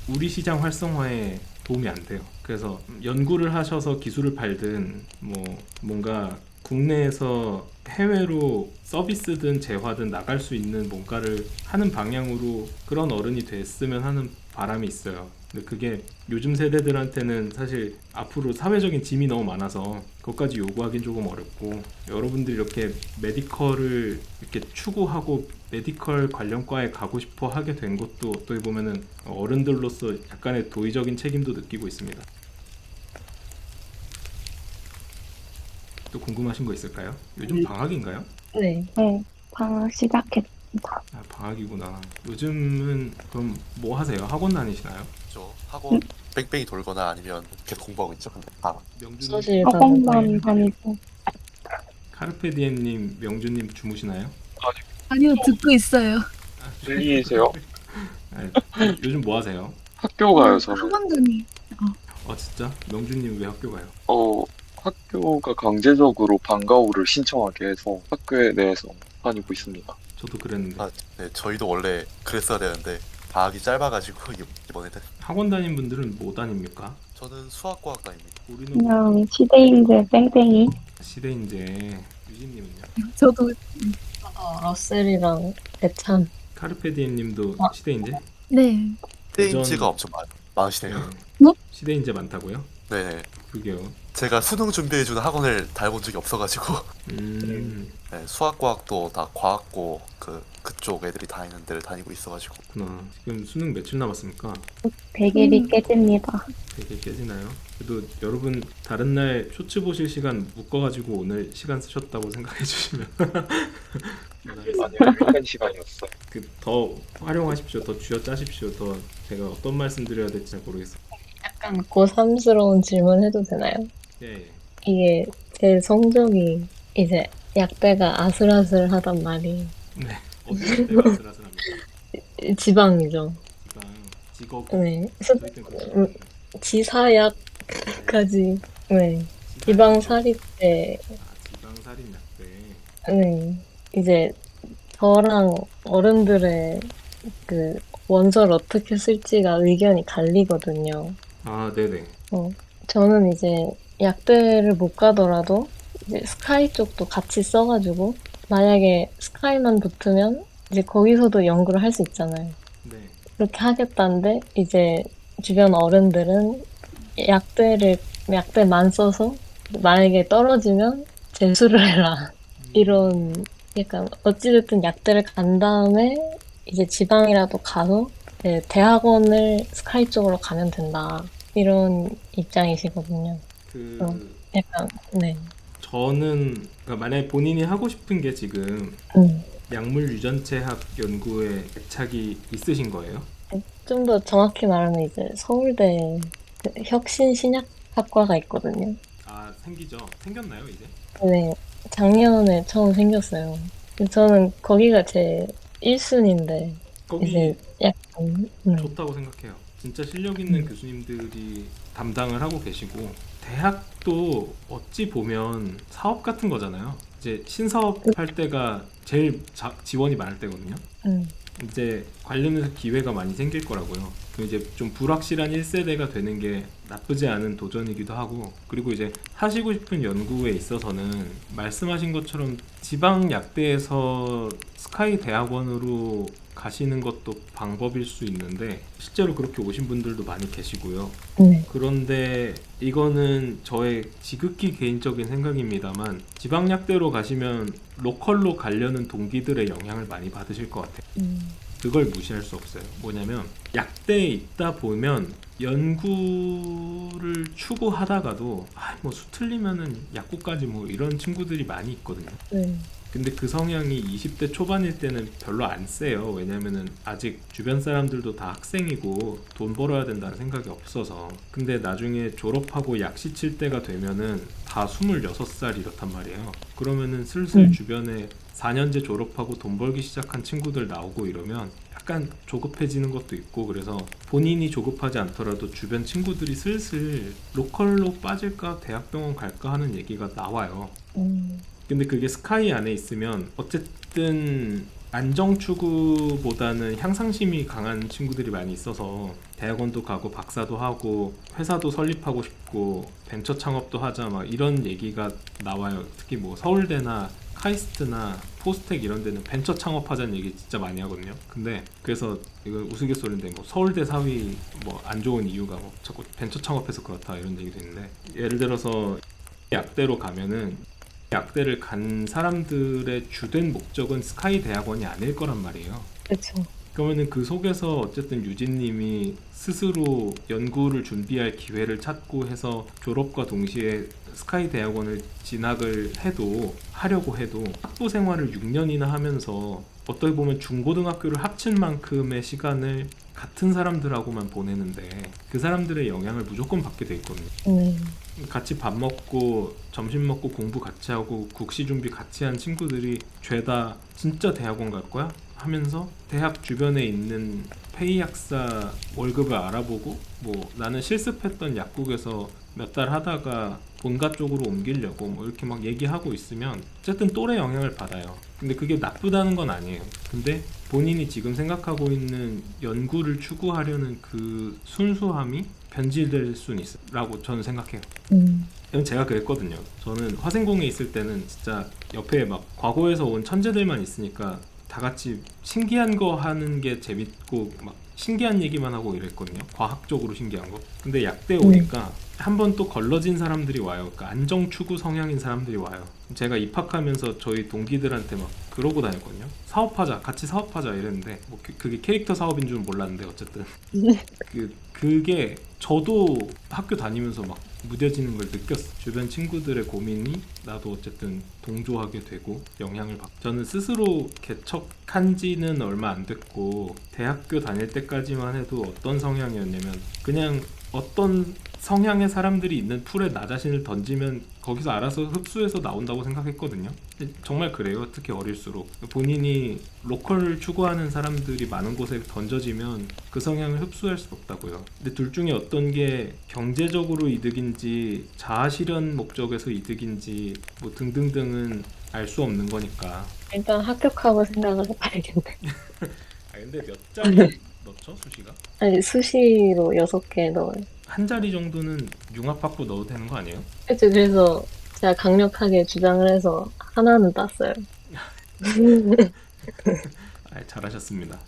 [SPEAKER 1] 우리 시장 활성화에 도움이 안 돼요. 그래서 연구를 하셔서 기술을 팔든 뭐 뭔가 국내에서 해외로 서비스든 재화든 나갈 수 있는 뭔가를 하는 방향으로 그런 어른이 됐으면 하는 바람이 있어요. 근데 그게 요즘 세대들한테는 사실 앞으로 사회적인 짐이 너무 많아서 그것까지 요구하긴 조금 어렵고, 여러분들이 이렇게 메디컬을 이렇게 추구하고 메디컬 관련 과에 가고 싶어 하게 된 것도 어떻게 보면은 어른들로서 약간의 도의적인 책임도 느끼고 있습니다. 또 궁금하신 거 있을까요? 요즘 방학인가요?
[SPEAKER 3] 네.
[SPEAKER 4] 네, 방학 시작했습니다.
[SPEAKER 1] 아, 방학이구나. 요즘은 그럼 뭐 하세요? 학원 다니시나요?
[SPEAKER 2] 저 학원 뺑뺑이 돌거나 아니면 계속 공부하고 있죠.
[SPEAKER 1] 명준님,
[SPEAKER 3] 소실
[SPEAKER 4] 학원만 다니고.
[SPEAKER 1] 카르페디엠님, 명준님 주무시나요?
[SPEAKER 5] 아니요, 듣고 있어요.
[SPEAKER 6] 들리세요?
[SPEAKER 1] 아, 요즘 뭐 하세요?
[SPEAKER 6] 학교 가요, 저는.
[SPEAKER 5] 학원 다니.
[SPEAKER 1] 진짜? 명준님 왜 학교 가요?
[SPEAKER 6] 학교가 강제적으로 방과 후를 신청하게 해서 학교에 내에서 다니고 있습니다.
[SPEAKER 1] 저도 그랬는데.
[SPEAKER 2] 네, 저희도 원래 그랬어야 되는데 방학이 짧아가지고 이번에는.
[SPEAKER 1] 학원 다닌 분들은 뭐 다닙니까?
[SPEAKER 2] 저는 수학과학 다닙니다.
[SPEAKER 1] 우리는
[SPEAKER 4] 그냥 시대인재 뺑뺑이.
[SPEAKER 1] 시대인재. 유진님은요?
[SPEAKER 5] 저도
[SPEAKER 3] 러셀이랑 애찬.
[SPEAKER 1] 카르페디엠님도
[SPEAKER 3] 아.
[SPEAKER 1] 시대인재?
[SPEAKER 5] 네.
[SPEAKER 2] 스테인지가 엄청 많으시네요.
[SPEAKER 1] 네. 시대인재 많다고요?
[SPEAKER 2] 네,
[SPEAKER 1] 그게요.
[SPEAKER 2] 제가 수능 준비해주는 학원을 다녀본 적이 없어가지고 네, 수학과학도 다 과학고 그쪽 애들이 다니는 데를 다니고 있어가지고.
[SPEAKER 1] 그렇구나. 지금 수능 며칠 남았습니까?
[SPEAKER 4] 100일이 깨집니다.
[SPEAKER 1] 되게 깨지나요? 그래도 여러분 다른 날 쇼츠 보실 시간 묶어가지고 오늘 시간 쓰셨다고 생각해 주시면
[SPEAKER 6] 아니요, 유익한 시간이었어요.
[SPEAKER 1] 더 활용하십시오. 더 쥐어짜십시오. 더 제가 어떤 말씀 드려야 될지 잘 모르겠어요.
[SPEAKER 3] 약간 고삼스러운 질문 해도 되나요?
[SPEAKER 1] 예.
[SPEAKER 3] 이게 제 성적이 이제 약대가 아슬아슬하단 말이
[SPEAKER 1] 네. 어떤 때가 아슬아슬합니까?
[SPEAKER 3] 지방이죠.
[SPEAKER 1] 직업
[SPEAKER 3] 네.
[SPEAKER 1] 저희 땐 그렇죠.
[SPEAKER 3] 지사약까지 네. 지방 사립대
[SPEAKER 1] 지방 살인 약대.
[SPEAKER 3] 네. 이제 저랑 어른들의 그 원서를 어떻게 쓸지가 의견이 갈리거든요.
[SPEAKER 1] 아, 네네.
[SPEAKER 3] 저는 이제 약대를 못 가더라도 이제 스카이 쪽도 같이 써가지고 만약에 스카이만 붙으면 이제 거기서도 연구를 할 수 있잖아요.
[SPEAKER 1] 네.
[SPEAKER 3] 그렇게 하겠다는데 이제 주변 어른들은 약대만 써서 만약에 떨어지면 재수를 해라. 이런 약간 어찌됐든 약대를 간 다음에 이제 지방이라도 가서 이제 대학원을 스카이 쪽으로 가면 된다. 이런 입장이시거든요. 약간 네.
[SPEAKER 1] 저는 그러니까 만약에 본인이 하고 싶은 게 지금 약물 유전체학 연구에 애착이 있으신 거예요?
[SPEAKER 3] 좀 더 정확히 말하면 이제 서울대 그 혁신신약학과가 있거든요.
[SPEAKER 1] 아, 생겼나요 이제?
[SPEAKER 3] 네, 작년에 처음 생겼어요. 저는 거기가 제 1순위인데
[SPEAKER 1] 거기
[SPEAKER 3] 이제 약간
[SPEAKER 1] 좋다고 생각해요. 진짜 실력 있는 교수님들이 담당을 하고 계시고, 대학도 어찌 보면 사업 같은 거잖아요. 이제 신사업 할 때가 제일 지원이 많을 때거든요. 이제 관련해서 기회가 많이 생길 거라고요. 이제 좀 불확실한 1세대가 되는 게 나쁘지 않은 도전이기도 하고, 그리고 이제 하시고 싶은 연구에 있어서는 말씀하신 것처럼 지방 약대에서 스카이 대학원으로 가시는 것도 방법일 수 있는데 실제로 그렇게 오신 분들도 많이 계시고요.
[SPEAKER 3] 네.
[SPEAKER 1] 그런데 이거는 저의 지극히 개인적인 생각입니다만, 지방 약대로 가시면 로컬로 가려는 동기들의 영향을 많이 받으실 것 같아요. 그걸 무시할 수 없어요. 뭐냐면 약대에 있다 보면 연구를 추구하다가도 뭐 수틀리면은 약국까지 뭐 이런 친구들이 많이 있거든요. 근데 그 성향이 20대 초반일 때는 별로 안 세요. 왜냐면은 아직 주변 사람들도 다 학생이고 돈 벌어야 된다는 생각이 없어서. 근데 나중에 졸업하고 약시 칠 때가 되면은 다 26살 이렇단 말이에요. 그러면은 슬슬 주변에 4년제 졸업하고 돈 벌기 시작한 친구들 나오고 이러면 약간 조급해지는 것도 있고, 그래서 본인이 조급하지 않더라도 주변 친구들이 슬슬 로컬로 빠질까 대학병원 갈까 하는 얘기가 나와요. 근데 그게 스카이 안에 있으면 어쨌든 안정 추구보다는 향상심이 강한 친구들이 많이 있어서 대학원도 가고 박사도 하고 회사도 설립하고 싶고 벤처 창업도 하자 막 이런 얘기가 나와요. 특히 뭐 서울대나 카이스트나 포스텍 이런 데는 벤처 창업하자는 얘기 진짜 많이 하거든요. 근데 그래서 이거 우스갯소리인데 뭐 서울대 사위 뭐 안 좋은 이유가 뭐 자꾸 벤처 창업해서 그렇다 이런 얘기도 있는데, 예를 들어서 약대로 가면은 약대를 간 사람들의 주된 목적은 스카이 대학원이 아닐 거란 말이에요.
[SPEAKER 3] 그렇죠.
[SPEAKER 1] 그러면은 그 속에서 어쨌든 유진님이 스스로 연구를 준비할 기회를 찾고 해서 졸업과 동시에 스카이 대학원을 진학을 하려고 해도 학부 생활을 6년이나 하면서 어떻게 보면 중고등학교를 합친 만큼의 시간을 같은 사람들하고만 보내는데 그 사람들의 영향을 무조건 받게 돼 있거든요. 같이 밥 먹고 점심 먹고 공부 같이 하고 국시 준비 같이 한 친구들이 죄다 진짜 대학원 갈 거야? 하면서 대학 주변에 있는 페이 약사 월급을 알아보고 뭐 나는 실습했던 약국에서 몇 달 하다가 본가 쪽으로 옮기려고 뭐 이렇게 막 얘기하고 있으면 어쨌든 또래 영향을 받아요. 근데 그게 나쁘다는 건 아니에요. 근데 본인이 지금 생각하고 있는 연구를 추구하려는 그 순수함이 변질될 수는 있라고 저는 생각해요. 왜냐면 제가 그랬거든요. 저는 화생공에 있을 때는 진짜 옆에 막 과거에서 온 천재들만 있으니까 다 같이 신기한 거 하는 게 재밌고 막 신기한 얘기만 하고 이랬거든요. 과학적으로 신기한 거. 근데 약대 오니까 한 번 또 걸러진 사람들이 와요. 그러니까 안정 추구 성향인 사람들이 와요. 제가 입학하면서 저희 동기들한테 막 그러고 다녔거든요. 사업하자, 같이 사업하자 이랬는데 뭐 그게 캐릭터 사업인 줄은 몰랐는데 어쨌든 그게 저도 학교 다니면서 막 무뎌지는 걸 느꼈어요. 주변 친구들의 고민이 나도 어쨌든 동조하게 되고 영향을 받고, 저는 스스로 개척한 지는 얼마 안 됐고 대학교 다닐 때까지만 해도 어떤 성향이었냐면 그냥 어떤 성향의 사람들이 있는 풀에 나 자신을 던지면 거기서 알아서 흡수해서 나온다고 생각했거든요. 근데 정말 그래요. 특히 어릴수록 본인이 로컬을 추구하는 사람들이 많은 곳에 던져지면 그 성향을 흡수할 수 없다고요. 근데 둘 중에 어떤 게 경제적으로 이득인지 자아실현 목적에서 이득인지 뭐 등등등은 알 수 없는 거니까.
[SPEAKER 3] 일단 합격하고 생각을 해봐야겠네.
[SPEAKER 1] 아 근데 몇 자리 넣죠 수시가?
[SPEAKER 3] 아니, 수시로 6개 넣어요.
[SPEAKER 1] 한 자리 정도는 융합학부 넣어도 되는 거 아니에요?
[SPEAKER 3] 그쵸, 그래서 제가 강력하게 주장을 해서 하나는 땄어요.
[SPEAKER 1] 아, 잘하셨습니다.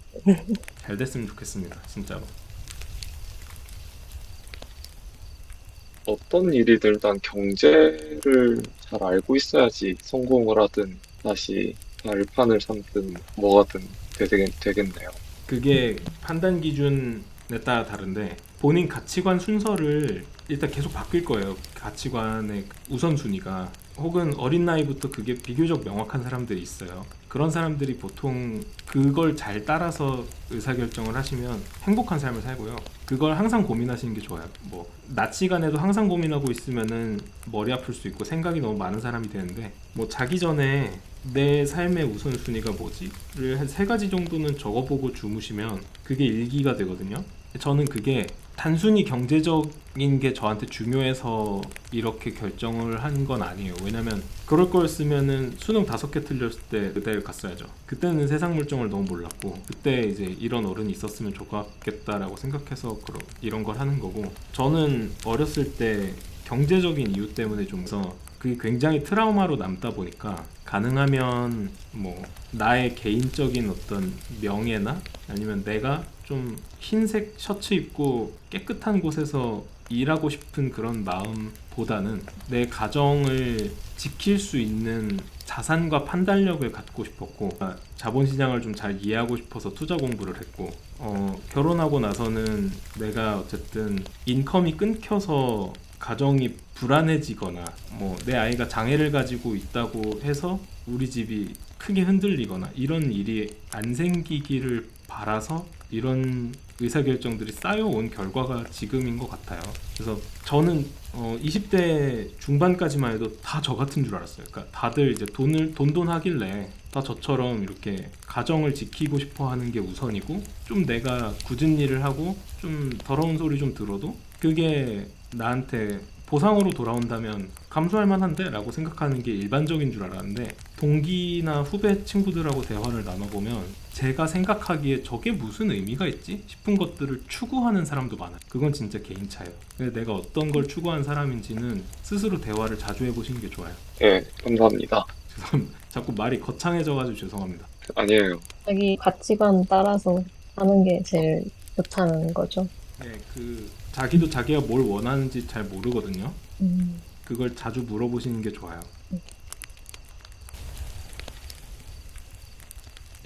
[SPEAKER 1] 잘 됐으면 좋겠습니다. 진짜로.
[SPEAKER 6] 어떤 일이든 일단 경제를 잘 알고 있어야지 성공을 하든 다시 발판을 삼든 뭐가든 되겠네요.
[SPEAKER 1] 그게 판단 기준에 따라 다른데 본인 가치관 순서를 일단 계속 바뀔 거예요. 가치관의 우선순위가. 혹은 어린 나이부터 그게 비교적 명확한 사람들이 있어요. 그런 사람들이 보통 그걸 잘 따라서 의사결정을 하시면 행복한 삶을 살고요. 그걸 항상 고민하시는 게 좋아요. 뭐 낮 시간에도 항상 고민하고 있으면은 머리 아플 수 있고 생각이 너무 많은 사람이 되는데, 뭐 자기 전에 내 삶의 우선순위가 뭐지?를 한 3가지 정도는 적어보고 주무시면 그게 일기가 되거든요. 저는 그게 단순히 경제적인 게 저한테 중요해서 이렇게 결정을 한 건 아니에요. 왜냐면 그럴 거였으면은 수능 5개 틀렸을 때 의대를 갔어야죠. 그때는 세상 물정을 너무 몰랐고 그때 이제 이런 어른이 있었으면 좋겠다라고 생각해서 이런 걸 하는 거고, 저는 어렸을 때 경제적인 이유 때문에 좀 그게 굉장히 트라우마로 남다 보니까 가능하면 뭐 나의 개인적인 어떤 명예나 아니면 내가 좀 흰색 셔츠 입고 깨끗한 곳에서 일하고 싶은 그런 마음보다는 내 가정을 지킬 수 있는 자산과 판단력을 갖고 싶었고, 자본시장을 좀 잘 이해하고 싶어서 투자 공부를 했고, 결혼하고 나서는 내가 어쨌든 인컴이 끊겨서 가정이 불안해지거나 뭐 내 아이가 장애를 가지고 있다고 해서 우리 집이 크게 흔들리거나 이런 일이 안 생기기를 바라서 이런 의사결정들이 쌓여온 결과가 지금인 것 같아요. 그래서 저는 20대 중반까지만 해도 다 저 같은 줄 알았어요. 그러니까 다들 이제 돈 하길래 다 저처럼 이렇게 가정을 지키고 싶어 하는 게 우선이고, 좀 내가 굳은 일을 하고 좀 더러운 소리 좀 들어도 그게 나한테 보상으로 돌아온다면 감수할 만한데? 라고 생각하는 게 일반적인 줄 알았는데 동기나 후배 친구들하고 대화를 나눠보면 제가 생각하기에 저게 무슨 의미가 있지? 싶은 것들을 추구하는 사람도 많아요. 그건 진짜 개인 차예요. 근데 내가 어떤 걸 추구한 사람인지는 스스로 대화를 자주 해보시는 게 좋아요.
[SPEAKER 6] 예, 감사합니다.
[SPEAKER 1] 죄송합니다. 자꾸 말이 거창해져가지고 죄송합니다.
[SPEAKER 6] 아니에요.
[SPEAKER 3] 자기 가치관 따라서 하는 게 제일 좋다는 거죠.
[SPEAKER 1] 네, 자기도 자기가 뭘 원하는지 잘 모르거든요. 그걸 자주 물어보시는 게 좋아요.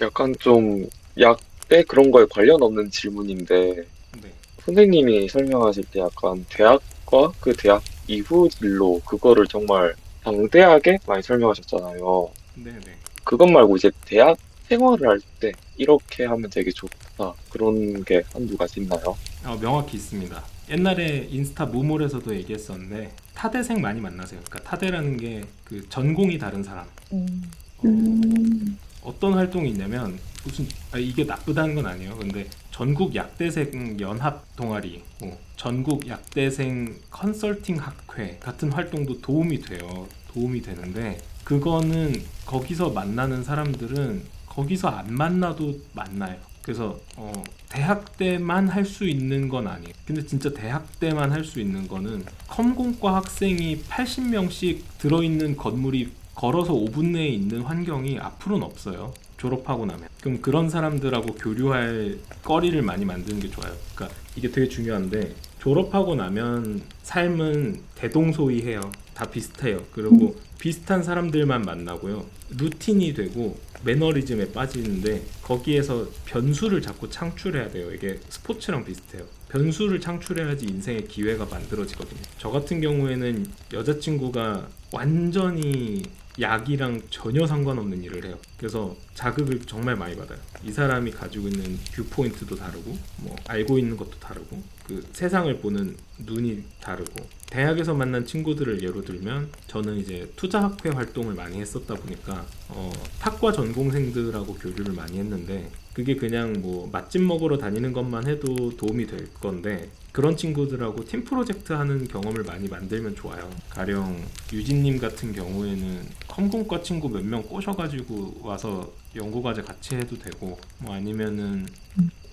[SPEAKER 6] 약간 좀 약대 그런 거에 관련 없는 질문인데
[SPEAKER 1] 네,
[SPEAKER 6] 선생님이 설명하실 때 약간 대학과 그 대학 이후 진로 그거를 정말 방대하게 많이 설명하셨잖아요.
[SPEAKER 1] 네, 네.
[SPEAKER 6] 그것 말고 이제 대학 생활을 할 때 이렇게 하면 되게 좋다 그런 게 한두 가지 있나요?
[SPEAKER 1] 명확히 있습니다. 옛날에 인스타 무몰에서도 얘기했었는데 타대생 많이 만나세요. 그러니까 타대라는 게 그 전공이 다른 사람. 어떤 활동이 있냐면 무슨 이게 나쁘다는 건 아니에요. 근데 전국 약대생 연합 동아리, 전국 약대생 컨설팅 학회 같은 활동도 도움이 돼요. 도움이 되는데 그거는 거기서 만나는 사람들은 거기서 안 만나도 만나요. 그래서 대학 때만 할 수 있는 건 아니에요. 근데 진짜 대학 때만 할 수 있는 거는 컴공과 학생이 80명씩 들어있는 건물이 걸어서 5분 내에 있는 환경이 앞으로는 없어요. 졸업하고 나면. 그럼 그런 사람들하고 교류할 거리를 많이 만드는 게 좋아요. 그러니까 이게 되게 중요한데 졸업하고 나면 삶은 대동소이해요. 다 비슷해요. 그리고 비슷한 사람들만 만나고요. 루틴이 되고 매너리즘에 빠지는데 거기에서 변수를 자꾸 창출해야 돼요. 이게 스포츠랑 비슷해요. 변수를 창출해야지 인생의 기회가 만들어지거든요. 저 같은 경우에는 여자친구가 완전히 약이랑 전혀 상관없는 일을 해요. 그래서 자극을 정말 많이 받아요. 이 사람이 가지고 있는 뷰포인트도 다르고 뭐 알고 있는 것도 다르고 그 세상을 보는 눈이 다르고 대학에서 만난 친구들을 예로 들면 저는 이제 투자학회 활동을 많이 했었다 보니까 탁과 전공생들하고 교류를 많이 했는데 그게 그냥 뭐 맛집 먹으러 다니는 것만 해도 도움이 될 건데 그런 친구들하고 팀 프로젝트 하는 경험을 많이 만들면 좋아요. 가령 유진님 같은 경우에는 컴공과 친구 몇 명 꼬셔가지고 와서 연구과제 같이 해도 되고 뭐 아니면은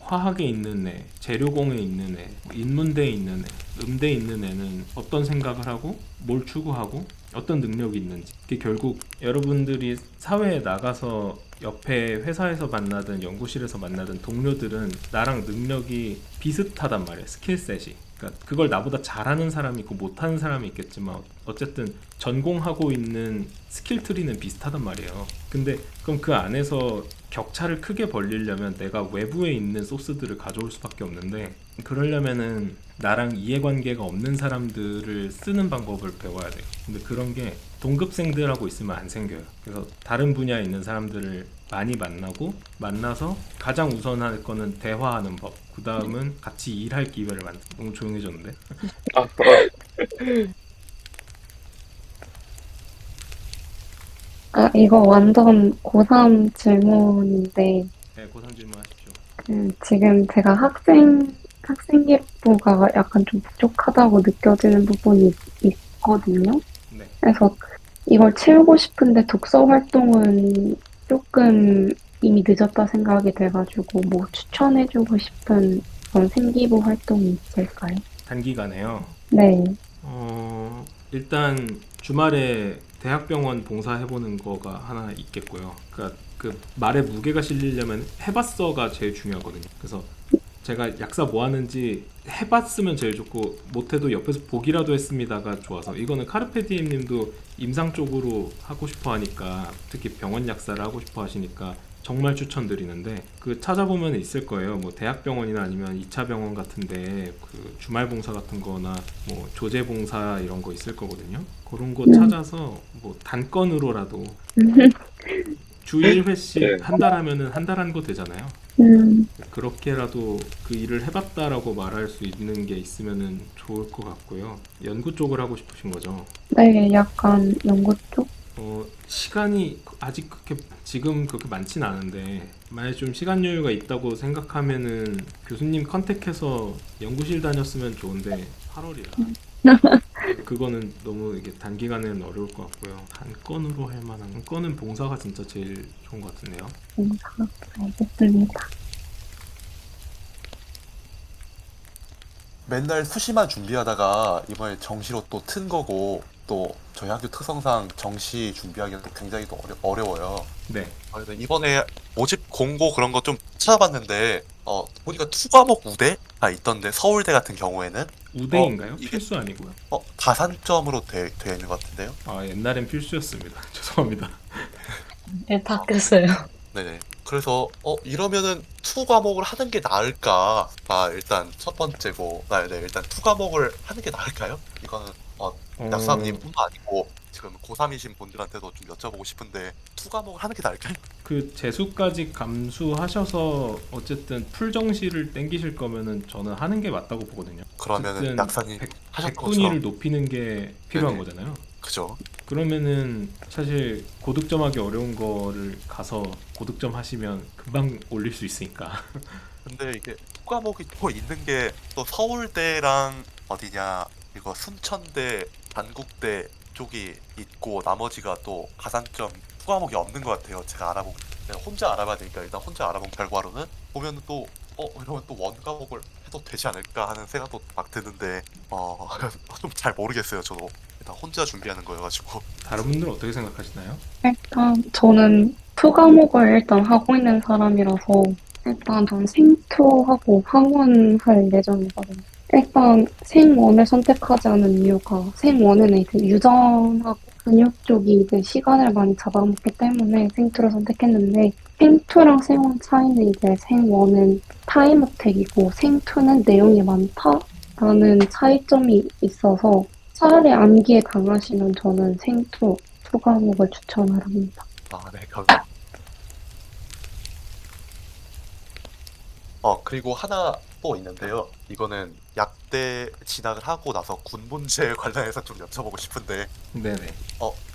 [SPEAKER 1] 화학에 있는 애, 재료공에 있는 애, 인문대에 있는 애, 음대에 있는 애는 어떤 생각을 하고 뭘 추구하고 어떤 능력이 있는지 그게 결국 여러분들이 사회에 나가서 옆에 회사에서 만나든 연구실에서 만나든 동료들은 나랑 능력이 비슷하단 말이에요. 스킬셋이. 그러니까 그걸 나보다 잘하는 사람이 있고 못하는 사람이 있겠지만 어쨌든 전공하고 있는 스킬 트리는 비슷하단 말이에요. 근데 그럼 그 안에서 격차를 크게 벌리려면 내가 외부에 있는 소스들을 가져올 수밖에 없는데 그러려면은 나랑 이해관계가 없는 사람들을 쓰는 방법을 배워야 돼요. 근데 그런 게 동급생들하고 있으면 안 생겨요. 그래서 다른 분야에 있는 사람들을 많이 만나서 가장 우선할 거는 대화하는 법. 그 다음은 같이 일할 기회를 만들. 너무 조용해졌는데?
[SPEAKER 6] 아,
[SPEAKER 4] 이거 완전 고3 질문인데,
[SPEAKER 1] 네, 고3 질문하십시오.
[SPEAKER 4] 지금 제가 학생기부가 약간 좀 부족하다고 느껴지는 부분이 있거든요.
[SPEAKER 1] 네.
[SPEAKER 4] 그래서 이걸 채우고 싶은데 독서 활동은 조금 이미 늦었다 생각이 돼가지고 뭐 추천해주고 싶은 그런 생기부 활동이 있을까요?
[SPEAKER 1] 단기간에요.
[SPEAKER 4] 네.
[SPEAKER 1] 일단 주말에 대학병원 봉사해보는 거가 하나 있겠고요. 그러니까 그 말에 무게가 실리려면 해봤어가 제일 중요하거든요. 그래서 제가 약사 뭐 하는지 해봤으면 제일 좋고 못해도 옆에서 보기라도 했습니다가 좋아서 이거는 카르페디엠 님도 임상 쪽으로 하고 싶어 하니까 특히 병원 약사를 하고 싶어 하시니까 정말 추천드리는데 그 찾아보면 있을 거예요. 뭐 대학병원이나 아니면 2차 병원 같은데 그 주말 봉사 같은 거나 뭐 조제 봉사 이런 거 있을 거거든요. 그런 거 찾아서 뭐 단건으로라도 주 1회씩
[SPEAKER 6] 네.
[SPEAKER 1] 한 달 하면은 한 달 한 거 되잖아요. 그렇게라도 그 일을 해봤다라고 말할 수 있는 게 있으면은 좋을 것 같고요. 연구 쪽을 하고 싶으신 거죠?
[SPEAKER 4] 네, 약간 연구 쪽?
[SPEAKER 1] 시간이 아직 지금 그렇게 많진 않은데 만약 좀 시간 여유가 있다고 생각하면은 교수님 컨택해서 연구실 다녔으면 좋은데 8월이라 그거는 너무 이게 단기간에는 어려울 것 같고요. 한 건으로 할 만한 한 건은 봉사가 진짜 제일 좋은 것 같은데요.
[SPEAKER 4] 알겠습니다.
[SPEAKER 2] 맨날 수시만 준비하다가 이번에 정시로 또 튼 거고 또 저희 학교 특성상 정시 준비하기가 또 굉장히 또 어려워요.
[SPEAKER 1] 네.
[SPEAKER 2] 그래서 이번에 모집 공고 그런 거 좀 찾아봤는데 보니까 투과목 우대가 있던데 서울대 같은 경우에는
[SPEAKER 1] 우대인가요?
[SPEAKER 2] 이게
[SPEAKER 1] 필수 아니고요.
[SPEAKER 2] 가산점으로 되어 있는 것 같은데요.
[SPEAKER 1] 아, 옛날엔 필수였습니다. 죄송합니다.
[SPEAKER 3] 네, 바뀌었어요.
[SPEAKER 2] 네네. 그래서 이러면은 투 과목을 하는 게 나을까가 일단 첫 번째고, 네, 일단 투 과목을 하는 게 나을까요? 이거는 약사님뿐만 아니고 지금 고3이신 분들한테도 좀 여쭤보고 싶은데 투 과목을 하는 게 나을까요?
[SPEAKER 1] 그 재수까지 감수하셔서 어쨌든 풀정시를 땡기실 거면은 저는 하는 게 맞다고 보거든요.
[SPEAKER 2] 그러면은
[SPEAKER 1] 어쨌든
[SPEAKER 2] 약사님 하셨던
[SPEAKER 1] 백분위를
[SPEAKER 2] 것처럼
[SPEAKER 1] 높이는 게 필요한
[SPEAKER 2] 네네.
[SPEAKER 1] 거잖아요.
[SPEAKER 2] 그죠?
[SPEAKER 1] 그러면은 사실 고득점하기 어려운 거를 가서 고득점 하시면 금방 올릴 수 있으니까.
[SPEAKER 2] 근데 이게 투 과목이 또 있는 게 또 서울대랑 어디냐 이거 순천대, 단국대 쪽이 있고 나머지가 또 가산점 투 과목이 없는 것 같아요. 제가 알아본 내가 혼자 알아봐야 되니까 일단 혼자 알아본 결과로는 보면은 또 이러면 또 원 과목을 해도 되지 않을까 하는 생각도 막 드는데 좀 잘 모르겠어요. 저도 일단 혼자 준비하는 거여가지고
[SPEAKER 1] 다른 분들은 어떻게 생각하시나요?
[SPEAKER 4] 일단 저는 투 과목을 일단 하고 있는 사람이라서 일단 전 생투하고 학원할 예정이거든요. 일단 생원을 선택하지 않은 이유가 생원에는 이제 유전하고 근육 쪽이 이제 시간을 많이 잡아먹기 때문에 생투를 선택했는데 생투랑 생원 차이는 이제 생원은 타임어택이고 생투는 내용이 많다라는 차이점이 있어서 차라리 암기에 강하시면 저는 생투 투 과목을 추천을 합니다.
[SPEAKER 2] 네, 감사합니다. 그리고 하나 또 있는데요. 이거는 약대 진학을 하고 나서 군 문제 관련해서 좀 여쭤보고 싶은데,
[SPEAKER 1] 네네.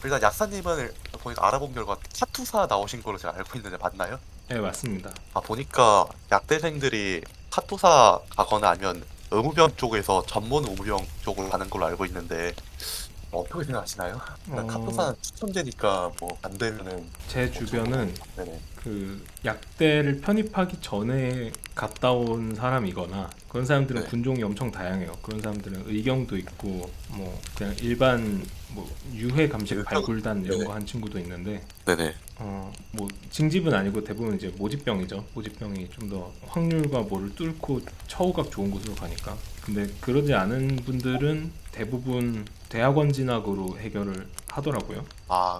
[SPEAKER 2] 일단 약사님은 보니까 알아본 결과 카투사 나오신 걸로 제가 알고 있는데 맞나요?
[SPEAKER 1] 네, 맞습니다.
[SPEAKER 2] 보니까 약대생들이 카투사 가거나 아니면 의무병 쪽에서 전문 의무병 쪽으로 가는 걸로 알고 있는데, 어떻게 생각하시나요? 카투사는 추천제니까 뭐 안 되면은
[SPEAKER 1] 제 주변은
[SPEAKER 2] 네네.
[SPEAKER 1] 그 약대를 편입하기 전에 갔다 온 사람이거나 그런 사람들은
[SPEAKER 2] 네.
[SPEAKER 1] 군종이 엄청 다양해요. 그런 사람들은 의경도 있고 뭐 그냥 일반 뭐 유해 감식 발굴단 이런
[SPEAKER 2] 네네.
[SPEAKER 1] 거 한 친구도 있는데
[SPEAKER 2] 네네.
[SPEAKER 1] 뭐 징집은 아니고 대부분 이제 모집병이죠. 모집병이 좀 더 확률과 뭐를 뚫고 처우가 좋은 곳으로 가니까. 근데 그러지 않은 분들은 대부분 대학원 진학으로 해결을 하더라고요.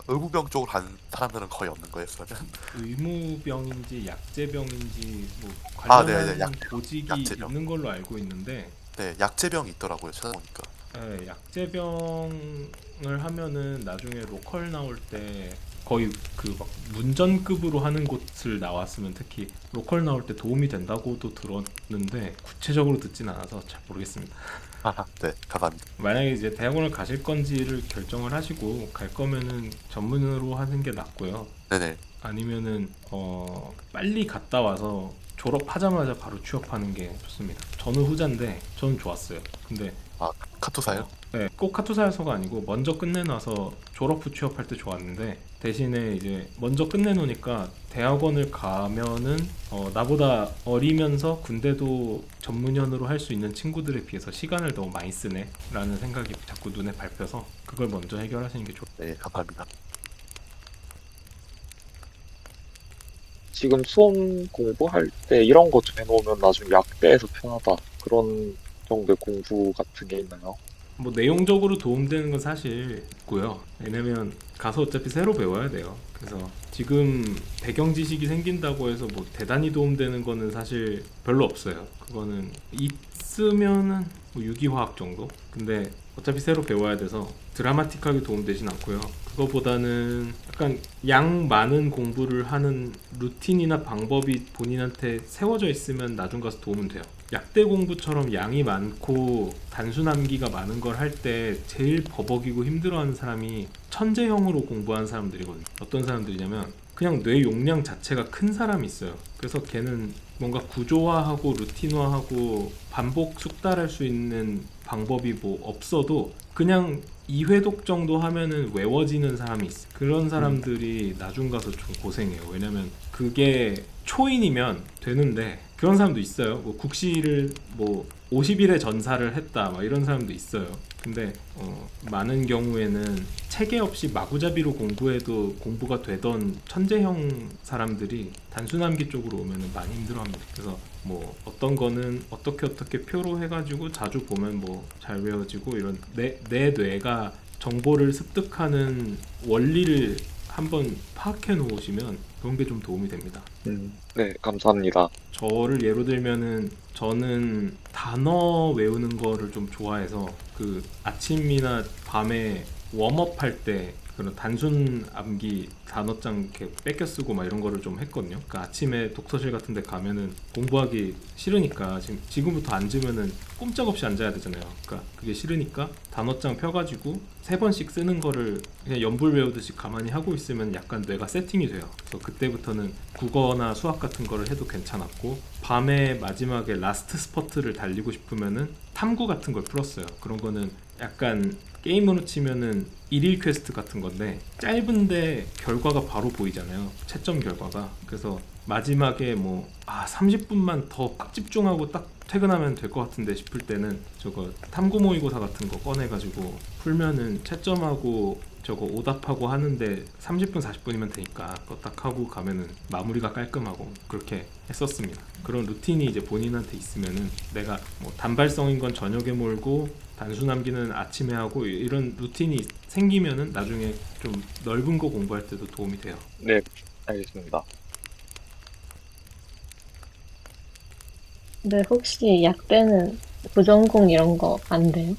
[SPEAKER 2] 의무병 쪽으로 가는 사람들은 거의 없는 거예요, 그러면?
[SPEAKER 1] 의무병인지 약제병인지 뭐
[SPEAKER 2] 네네,
[SPEAKER 1] 관련한 보직이
[SPEAKER 2] 약제병.
[SPEAKER 1] 있는 걸로 알고 있는데
[SPEAKER 2] 네, 약제병이 있더라고요, 찾아보니까.
[SPEAKER 1] 약제병을 하면은 나중에 로컬 나올 때 거의 그 막 문전급으로 하는 곳을 나왔으면 특히 로컬 나올 때 도움이 된다고도 들었는데 구체적으로 듣진 않아서 잘 모르겠습니다.
[SPEAKER 2] 네, 감사합니다.
[SPEAKER 1] 만약에 이제 대학원을 가실 건지를 결정을 하시고 갈 거면은 전문으로 하는 게 낫고요.
[SPEAKER 2] 네네.
[SPEAKER 1] 아니면은 빨리 갔다 와서 졸업하자마자 바로 취업하는 게 좋습니다. 저는 후자인데 저는 좋았어요. 근데
[SPEAKER 2] 카투사요?
[SPEAKER 1] 네, 꼭 카투사에서가 아니고 먼저 끝내놔서 졸업 후 취업할 때 좋았는데 대신에 이제 먼저 끝내놓으니까 대학원을 가면은 나보다 어리면서 군대도 전문연으로 할 수 있는 친구들에 비해서 시간을 너무 많이 쓰네 라는 생각이 자꾸 눈에 밟혀서 그걸 먼저 해결하시는 게 좋아요.
[SPEAKER 2] 네, 감사합니다.
[SPEAKER 6] 지금 수험 공부할 때 이런 거 좀 해놓으면 나중에 약대에서 편하다. 그런 정도의 공부 같은 게 있나요?
[SPEAKER 1] 뭐 내용적으로 도움되는 건 사실 있고요. 왜냐면 가서 어차피 새로 배워야 돼요. 그래서 지금 배경 지식이 생긴다고 해서 뭐 대단히 도움되는 거는 사실 별로 없어요. 그거는 있으면은 뭐 유기화학 정도? 근데 어차피 새로 배워야 돼서 드라마틱하게 도움되진 않고요. 그거보다는 약간 양 많은 공부를 하는 루틴이나 방법이 본인한테 세워져 있으면 나중 가서 도움은 돼요. 약대 공부처럼 양이 많고 단순 암기가 많은 걸 할 때 제일 버벅이고 힘들어하는 사람이 천재형으로 공부하는 사람들이거든요. 어떤 사람들이냐면 그냥 뇌 용량 자체가 큰 사람이 있어요. 그래서 걔는 뭔가 구조화하고 루틴화하고 반복 숙달할 수 있는 방법이 뭐 없어도 그냥 2회독 정도 하면은 외워지는 사람이 있어. 그런 사람들이 나중 가서 좀 고생해요. 왜냐면 그게 초인이면 되는데 그런 사람도 있어요. 뭐 국시를 뭐 50일의 전사를 했다 막 이런 사람도 있어요. 근데 많은 경우에는 체계 없이 마구잡이로 공부해도 공부가 되던 천재형 사람들이 단순암기 쪽으로 오면은 많이 힘들어합니다. 그래서 뭐 어떤 거는 어떻게 표로 해가지고 자주 보면 뭐 잘 외워지고 이런 내 뇌가 정보를 습득하는 원리를 한번 파악해 놓으시면 그런 게 좀 도움이 됩니다.
[SPEAKER 6] 네, 감사합니다.
[SPEAKER 1] 저를 예로 들면은 저는 단어 외우는 거를 좀 좋아해서 그 아침이나 밤에 웜업 할 때 그런 단순 암기 단어장 이렇게 뺏겨 쓰고 막 이런 거를 좀 했거든요. 그러니까 아침에 독서실 같은 데 가면은 공부하기 싫으니까 지금부터 앉으면은 꼼짝없이 앉아야 되잖아요. 그러니까 그게 싫으니까 단어장 펴가지고 3번씩 쓰는 거를 그냥 연불 외우듯이 가만히 하고 있으면 약간 뇌가 세팅이 돼요. 그래서 그때부터는 국어나 수학 같은 거를 해도 괜찮았고, 밤에 마지막에 라스트 스퍼트를 달리고 싶으면은 탐구 같은 걸 풀었어요. 그런 거는 약간 게임으로 치면은 일일 퀘스트 같은 건데 짧은데 결과가 바로 보이잖아요. 채점 결과가. 그래서 마지막에 뭐 30분만 더 딱 집중하고 딱 퇴근하면 될 것 같은데 싶을 때는 저거 탐구 모의고사 같은 거 꺼내가지고 풀면은 채점하고 저거 오답하고 하는데 30분 40분이면 되니까 그거 딱 하고 가면은 마무리가 깔끔하고 그렇게 했었습니다. 그런 루틴이 이제 본인한테 있으면은 내가 뭐 단발성인 건 저녁에 몰고 단순 암기는 아침에 하고 이런 루틴이 생기면은 나중에 좀 넓은 거 공부할 때도 도움이 돼요.
[SPEAKER 6] 네, 알겠습니다.
[SPEAKER 3] 근데 혹시 약대는 부전공 이런 거 안 돼요?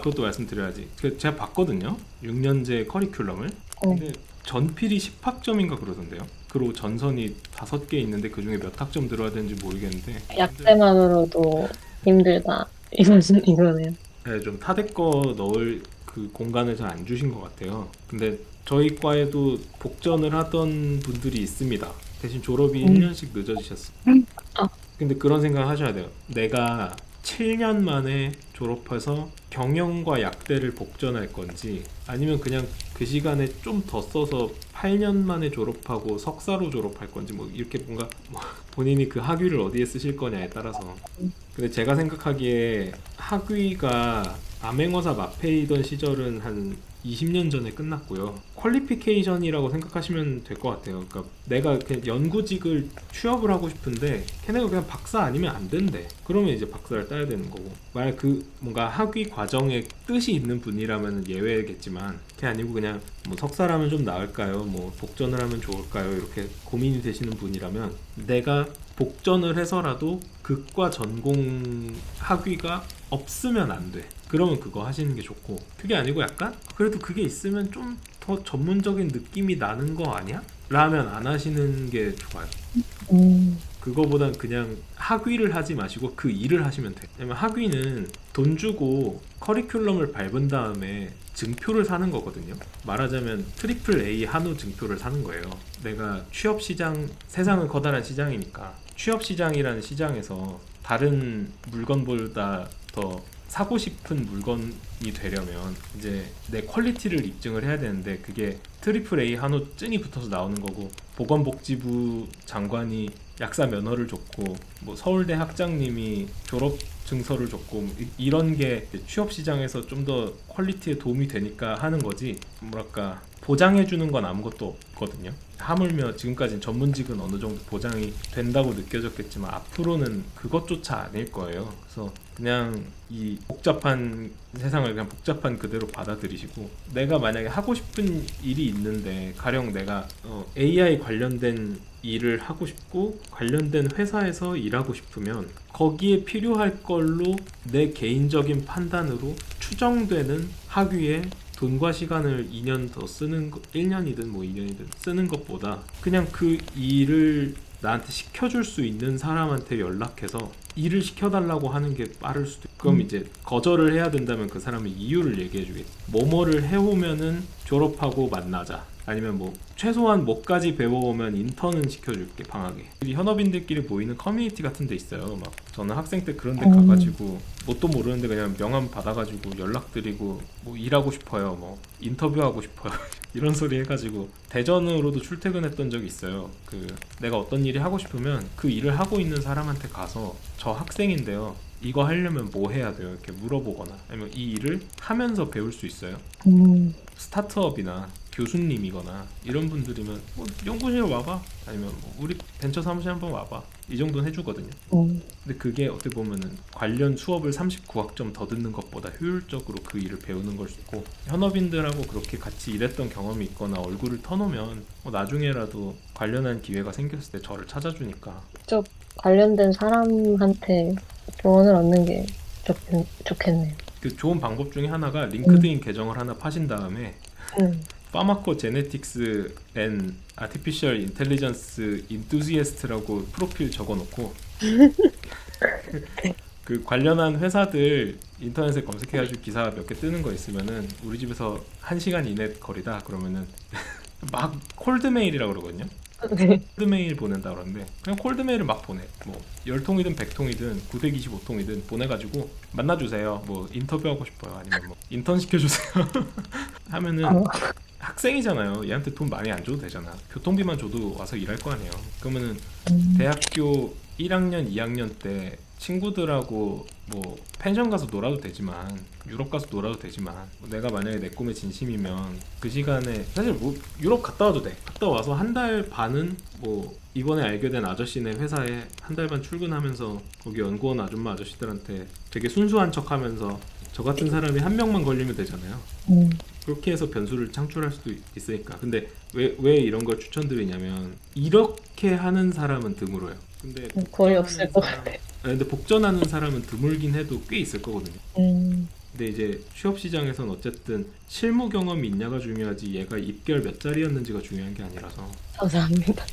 [SPEAKER 1] 그것도 말씀드려야지. 제가 봤거든요. 6년제 커리큘럼을. 근데 전필이 10학점인가 그러던데요. 그리고 전선이 5개 있는데 그 중에 몇 학점 들어야 되는지 모르겠는데
[SPEAKER 3] 약대만으로도 힘들다. 이거네요.
[SPEAKER 1] 네, 좀 타대 거 넣을 그 공간을 잘 안 주신 것 같아요. 근데 저희 과에도 복전을 하던 분들이 있습니다. 대신 졸업이 1년씩 늦어지셨어요. 근데 그런 생각 하셔야 돼요. 내가 7년 만에 졸업해서 경영과 약대를 복전할 건지 아니면 그냥 그 시간에 좀 더 써서 8년 만에 졸업하고 석사로 졸업할 건지 뭐 이렇게 뭔가 본인이 그 학위를 어디에 쓰실 거냐에 따라서. 근데 제가 생각하기에 학위가 암행어사 마페이던 시절은 한 20년 전에 끝났고요. 퀄리피케이션이라고 생각하시면 될 것 같아요. 그러니까 내가 그냥 연구직을 취업을 하고 싶은데 걔네가 그냥 박사 아니면 안 된대. 그러면 이제 박사를 따야 되는 거고. 만약 그 뭔가 학위 과정에 뜻이 있는 분이라면 예외겠지만 그게 아니고 그냥 뭐 석사라면 좀 나을까요? 뭐 복전을 하면 좋을까요? 이렇게 고민이 되시는 분이라면 내가 복전을 해서라도 극과 전공 학위가 없으면 안 돼. 그러면 그거 하시는 게 좋고, 그게 아니고 약간 그래도 그게 있으면 좀 더 전문적인 느낌이 나는 거 아니야? 라면 안 하시는 게 좋아요. 그거보단 그냥 학위를 하지 마시고 그 일을 하시면 돼. 왜냐면 학위는 돈 주고 커리큘럼을 밟은 다음에 증표를 사는 거거든요. 말하자면 트리플 A 한우 증표를 사는 거예요. 내가 취업 시장, 세상은 커다란 시장이니까 취업 시장이라는 시장에서 다른 물건보다 더 사고 싶은 물건이 되려면 이제 내 퀄리티를 입증을 해야 되는데 그게 트리플 A 한우 찐이 붙어서 나오는 거고, 보건복지부 장관이 약사 면허를 줬고 뭐 서울대 학장님이 졸업 증서를 줬고 이런 게 취업 시장에서 좀 더 퀄리티에 도움이 되니까 하는 거지, 뭐랄까 보장해 주는 건 아무것도 없거든요. 하물며 지금까지는 전문직은 어느 정도 보장이 된다고 느껴졌겠지만 앞으로는 그것조차 아닐 거예요. 그래서 그냥 이 복잡한 세상을 그냥 복잡한 그대로 받아들이시고, 내가 만약에 하고 싶은 일이 있는데 가령 내가 AI 관련된 일을 하고 싶고 관련된 회사에서 일하고 싶으면 거기에 필요할 걸로 내 개인적인 판단으로 추정되는 학위에 돈과 시간을 2년 더 쓰는 거, 1년이든 뭐 2년이든 쓰는 것보다 그냥 그 일을 나한테 시켜줄 수 있는 사람한테 연락해서 일을 시켜달라고 하는 게 빠를 수도 있고, 그럼 이제 거절을 해야 된다면 그 사람의 이유를 얘기해주겠지. 뭐뭐를 해오면은 졸업하고 만나자, 아니면 뭐 최소한 뭐까지 배워오면 인턴은 시켜줄게 방학에. 여기 현업인들끼리 모이는 커뮤니티 같은 데 있어요. 막 저는 학생 때 그런 데 가가지고 뭣도 모르는데 그냥 명함 받아가지고 연락드리고 뭐 일하고 싶어요, 뭐 인터뷰하고 싶어요 이런 소리 해가지고 대전으로도 출퇴근했던 적이 있어요. 그 내가 어떤 일이 하고 싶으면 그 일을 하고 있는 사람한테 가서 저 학생인데요, 이거 하려면 뭐 해야 돼요? 이렇게 물어보거나 아니면 이 일을 하면서 배울 수 있어요. 스타트업이나 교수님이거나 이런 분들이면 뭐 연구실 와봐, 아니면 뭐 우리 벤처 사무실 한번 와봐, 이 정도는 해주거든요. 근데 그게 어떻게 보면은 관련 수업을 39학점 더 듣는 것보다 효율적으로 그 일을 배우는 걸 수 있고, 현업인들하고 그렇게 같이 일했던 경험이 있거나 얼굴을 터놓으면 뭐 나중에라도 관련한 기회가 생겼을 때 저를 찾아주니까.
[SPEAKER 3] 직접 관련된 사람한테 조언을 얻는 게 좋겠네요.
[SPEAKER 1] 그 좋은 방법 중에 하나가 링크드인 계정을 하나 파신 다음에 파마코 제네틱스 앤 아티피셜 인텔리전스 인투지애스트라고 프로필 적어놓고 그 관련한 회사들 인터넷에 검색해가지고 기사 몇 개 뜨는 거 있으면은 우리 집에서 1시간 이내 거리다 그러면은 막 콜드메일이라고 그러거든요. 콜드메일 보낸다 그러는데 그냥 콜드메일을 막 보내. 뭐 10통이든 100통이든 925통이든 보내가지고 만나주세요, 뭐 인터뷰하고 싶어요, 아니면 뭐 인턴 시켜주세요 하면은 학생이잖아요. 얘한테 돈 많이 안 줘도 되잖아. 교통비만 줘도 와서 일할 거 아니에요. 그러면은 대학교 1학년, 2학년 때 친구들하고 뭐 펜션 가서 놀아도 되지만, 유럽 가서 놀아도 되지만, 뭐 내가 만약에 내 꿈에 진심이면 그 시간에 사실 뭐 유럽 갔다 와도 돼. 갔다 와서 한 달 반은 뭐 이번에 알게 된 아저씨네 회사에 한 달 반 출근하면서 거기 연구원 아줌마 아저씨들한테 되게 순수한 척하면서 저 같은 사람이 한 명만 걸리면 되잖아요. 그렇게 해서 변수를 창출할 수도 있으니까. 근데 왜 이런 걸 추천드리냐면 이렇게 하는 사람은 드물어요. 근데
[SPEAKER 3] 거의
[SPEAKER 1] 복전하는
[SPEAKER 3] 없을 것
[SPEAKER 1] 사람-
[SPEAKER 3] 같아.
[SPEAKER 1] 근데 복전하는 사람은 드물긴 해도 꽤 있을 거거든요. 근데 이제 취업 시장에선 어쨌든 실무 경험이 있냐가 중요하지 얘가 입결 몇 자리였는지가 중요한 게 아니라서
[SPEAKER 3] 감사합니다.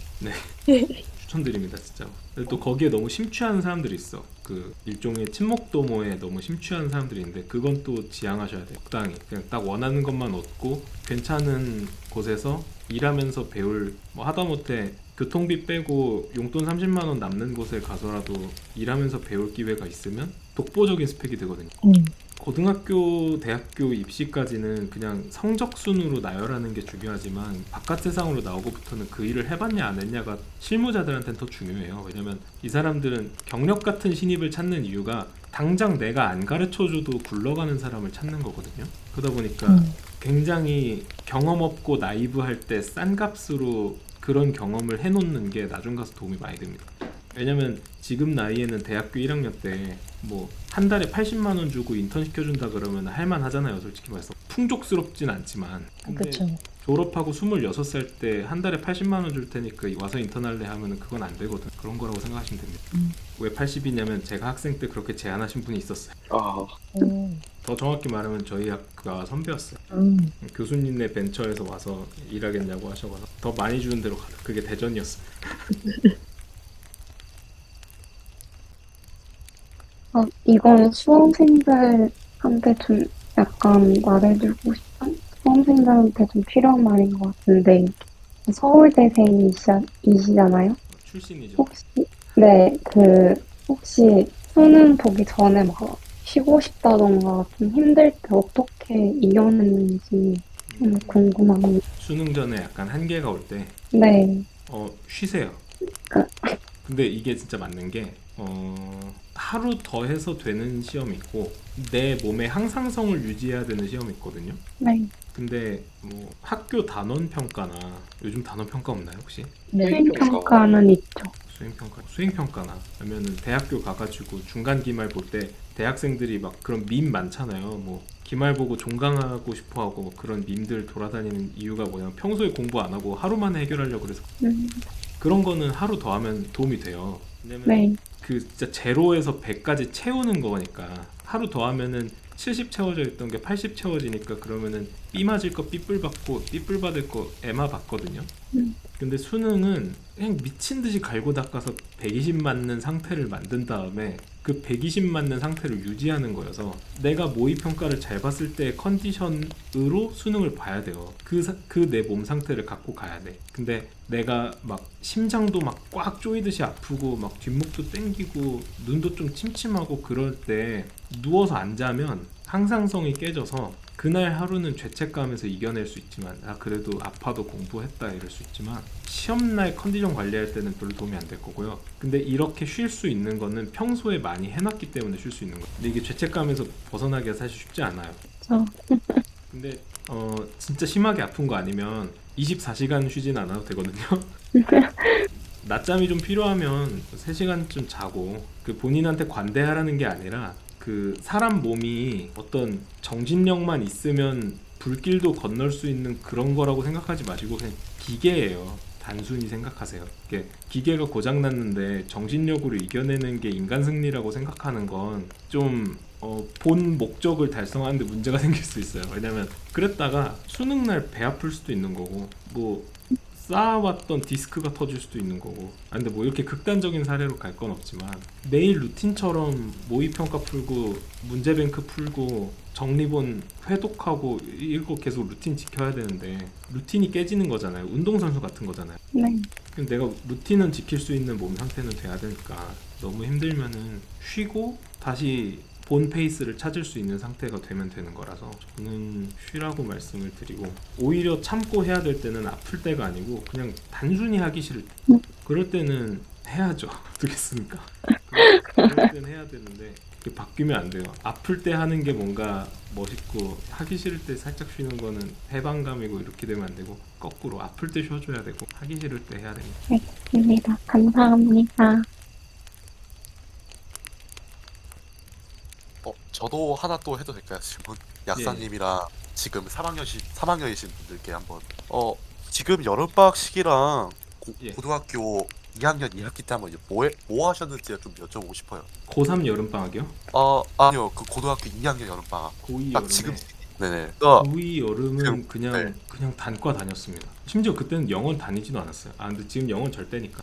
[SPEAKER 1] 추천드립니다, 진짜. 근데 또 거기에 너무 심취하는 사람들이 있어. 그 일종의 친목도모에 너무 심취하는 사람들이 있는데 그건 또 지양하셔야 돼요. 적당히 그냥 딱 원하는 것만 얻고 괜찮은 곳에서 일하면서 배울, 뭐 하다못해 교통비 빼고 용돈 30만 원 남는 곳에 가서라도 일하면서 배울 기회가 있으면 독보적인 스펙이 되거든요. 고등학교, 대학교 입시까지는 그냥 성적 순으로 나열하는 게 중요하지만 바깥 세상으로 나오고부터는 그 일을 해봤냐 안 했냐가 실무자들한테는 더 중요해요. 왜냐면 이 사람들은 경력 같은 신입을 찾는 이유가 당장 내가 안 가르쳐줘도 굴러가는 사람을 찾는 거거든요. 그러다 보니까 굉장히 경험 없고 나이브할 때 싼 값으로 그런 경험을 해놓는 게 나중 가서 도움이 많이 됩니다. 왜냐면 지금 나이에는 대학교 1학년 때 뭐 한 달에 80만 원 주고 인턴 시켜준다 그러면 할만 하잖아요, 솔직히 말해서. 풍족스럽진 않지만. 근데
[SPEAKER 3] 그쵸.
[SPEAKER 1] 졸업하고 26살 때 한 달에 80만 원 줄 테니까 와서 인턴 할래 하면은 그건 안 되거든. 그런 거라고 생각하시면 됩니다. 왜 80이냐면 제가 학생 때 그렇게 제안하신 분이 있었어요. 더 정확히 말하면 저희 학과 선배였어요. 교수님네 벤처에서 와서 일하겠냐고 하셔서 더 많이 주는 데로 가다. 그게 대전이었어요.
[SPEAKER 4] 이건 수험생들한테 좀 약간 말해주고 싶은, 수험생들한테 좀 필요한 말인 것 같은데, 서울대생이시잖아요?
[SPEAKER 1] 출신이죠.
[SPEAKER 4] 혹시 수능 보기 전에 막 쉬고 싶다던가 좀 힘들 때 어떻게 이겨냈는지 좀 궁금합니다.
[SPEAKER 1] 수능 전에 약간 한계가 올 때
[SPEAKER 4] 네.
[SPEAKER 1] 쉬세요. 근데 이게 진짜 맞는 게 하루 더 해서 되는 시험이 있고 내 몸의 항상성을 유지해야 되는 시험이 있거든요.
[SPEAKER 4] 네.
[SPEAKER 1] 근데 뭐 학교 단원 평가나 요즘 단원 평가 없나요 혹시?
[SPEAKER 3] 네.
[SPEAKER 4] 수행평가는 있죠.
[SPEAKER 1] 수행평가나 아니면은 대학교 가가지고 중간 기말 볼 때 대학생들이 막 그런 밈 많잖아요. 뭐 기말 보고 종강하고 싶어하고 뭐 그런 밈들 돌아다니는 이유가 뭐냐면 평소에 공부 안 하고 하루 만에 해결하려고 그래서. 그런 거는 하루 더 하면 도움이 돼요. 왜냐면
[SPEAKER 4] 네.
[SPEAKER 1] 그 진짜 제로에서 100까지 채우는 거니까 하루 더 하면은 70 채워져 있던 게 80 채워지니까 그러면은 B 맞을 거 B뿔 받고 B뿔 받을 거 M아 받거든요. 근데 수능은 그냥 미친 듯이 갈고 닦아서 120 맞는 상태를 만든 다음에 그 120 맞는 상태를 유지하는 거여서 내가 모의 평가를 잘 봤을 때 컨디션으로 수능을 봐야 돼요. 그 내 몸 상태를 갖고 가야 돼. 근데 내가 막 심장도 막 꽉 조이듯이 아프고 막 뒷목도 땡기고 눈도 좀 침침하고 그럴 때 누워서 안 자면 항상성이 깨져서 그날 하루는 죄책감에서 이겨낼 수 있지만 그래도 아파도 공부했다 이럴 수 있지만 시험날 컨디션 관리할 때는 별로 도움이 안 될 거고요. 근데 이렇게 쉴 수 있는 거는 평소에 많이 해놨기 때문에 쉴 수 있는 거예요. 근데 이게 죄책감에서 벗어나기가 사실 쉽지 않아요. 근데 진짜 심하게 아픈 거 아니면 24시간 쉬진 않아도 되거든요. 낮잠이 좀 필요하면 3시간쯤 자고 그 본인한테 관대하라는 게 아니라 그 사람 몸이 어떤 정신력만 있으면 불길도 건널 수 있는 그런 거라고 생각하지 마시고 그냥 기계예요. 단순히 생각하세요. 이게 기계가 고장났는데 정신력으로 이겨내는 게 인간 승리라고 생각하는 건 좀 본 목적을 달성하는데 문제가 생길 수 있어요. 왜냐면 그랬다가 수능날 배 아플 수도 있는 거고 뭐 쌓아왔던 디스크가 터질 수도 있는 거고 근데 뭐 이렇게 극단적인 사례로 갈 건 없지만 매일 루틴처럼 모의평가 풀고 문제뱅크 풀고 정리본 회독하고 이거 계속 루틴 지켜야 되는데 루틴이 깨지는 거잖아요. 운동선수 같은 거잖아요.
[SPEAKER 4] 네.
[SPEAKER 1] 그럼 내가 루틴은 지킬 수 있는 몸 상태는 돼야 되니까 너무 힘들면은 쉬고 다시 본 페이스를 찾을 수 있는 상태가 되면 되는 거라서 저는 쉬라고 말씀을 드리고 오히려 참고 해야 될 때는 아플 때가 아니고 그냥 단순히 하기 싫을 때 그럴 때는 해야죠. 어떻겠습니까? 그럴 때는 해야 되는데 그게 바뀌면 안 돼요. 아플 때 하는 게 뭔가 멋있고 하기 싫을 때 살짝 쉬는 거는 해방감이고 이렇게 되면 안 되고 거꾸로 아플 때 쉬어줘야 되고 하기 싫을 때 해야 됩니다.
[SPEAKER 4] 알겠습니다. 감사합니다.
[SPEAKER 2] 저도 하나 또 해도 될까요? 질문. 약사님이랑 지금 3학년이신 분들께 한번. 지금 여름방학 시기랑
[SPEAKER 1] 예.
[SPEAKER 2] 고등학교 2학년 2학기 때 한번 이제 뭐 하셨는지 좀 여쭤보고 싶어요.
[SPEAKER 1] 고3 여름방학이요?
[SPEAKER 2] 아니요. 그 고등학교 2학년 여름방학.
[SPEAKER 1] 고2
[SPEAKER 2] 딱
[SPEAKER 1] 여름에
[SPEAKER 2] 지금. 네네.
[SPEAKER 1] 고2 여름은
[SPEAKER 2] 지금, 네.
[SPEAKER 1] 그냥 단과 다녔습니다. 심지어 그때는 영어를 다니지도 않았어요. 근데 지금 영어는 절대니까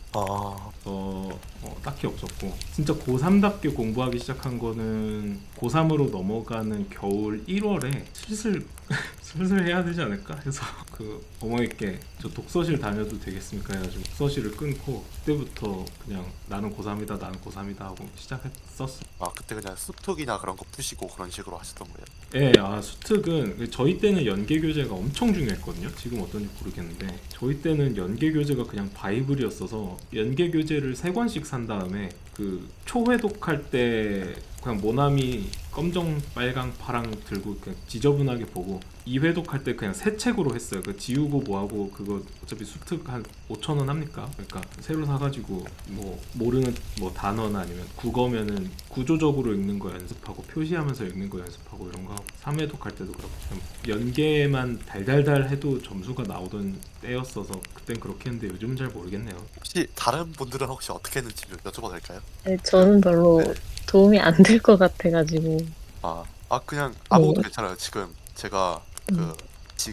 [SPEAKER 1] 딱히 없었고 진짜 고3답게 공부하기 시작한 거는 고3으로 넘어가는 겨울 1월에 슬슬 해야 되지 않을까 해서 그 어머니께 저 독서실 다녀도 되겠습니까 해가지고 독서실을 끊고 그때부터 그냥 나는 고3이다 하고 시작했었어.
[SPEAKER 2] 그때 그냥 수특이나 그런 거 푸시고 그런 식으로 하셨던 거예요.
[SPEAKER 1] 예, 수특은 저희 때는 연계 교재가 엄청 중요했거든요. 지금 어떤지 모르겠는데 저희 때는 연계 교재가 그냥 바이블이었어서 연계 교재를 3권씩 산 다음에 그 초회독할 때 그냥 모나미 검정, 빨강, 파랑 들고 그냥 지저분하게 보고 2회독할 때 그냥 새 책으로 했어요. 그 지우고 뭐하고 그거 어차피 수특 한 5,000원 합니까? 그러니까 새로 사가지고 뭐 모르는 뭐 단어나 아니면 국어면은 구조적으로 읽는 거 연습하고 표시하면서 읽는 거 연습하고 이런 거 하고 3회독할 때도 그렇고 연계만 달달달 해도 점수가 나오던 때였어서 그땐 그렇게 했는데 요즘은 잘 모르겠네요.
[SPEAKER 2] 혹시 다른 분들은 혹시 어떻게 했는지 좀 여쭤봐도 될까요?
[SPEAKER 3] 네, 저는 별로
[SPEAKER 2] 네.
[SPEAKER 3] 도움이 안 될 것 같아가지고.
[SPEAKER 2] 그냥 아무것도
[SPEAKER 3] 네.
[SPEAKER 2] 괜찮아요. 지금 제가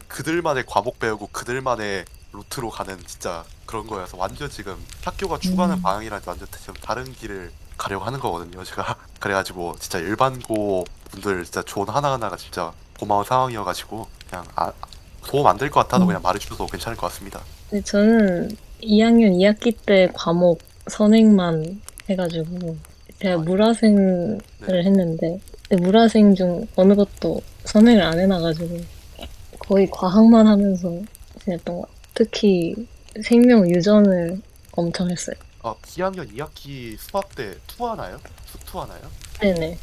[SPEAKER 2] 그들만의 과목 배우고 그들만의 루트로 가는 진짜 그런 거여서 완전 지금 학교가 추구하는 방향이랑 완전 지금 다른 길을 가려고 하는 거거든요. 제가 그래가지고 진짜 일반고 분들 진짜 조언 하나하나가 진짜 고마운 상황이어가지고 그냥 도움 안 될 것 같아도 그냥 말해주셔도 괜찮을 것 같습니다.
[SPEAKER 3] 근데 저는 2학년 2학기 때 과목 선행만 해가지고 제가 물화생을
[SPEAKER 2] 네.
[SPEAKER 3] 했는데 물화생 중 어느 것도 선행을 안 해놔가지고 거의 과학만 하면서 지냈던 것 같아요. 특히 생명 유전을 엄청 했어요.
[SPEAKER 2] 2학년 2학기 수학 때 투하나요? 수투하나요?
[SPEAKER 3] 네네.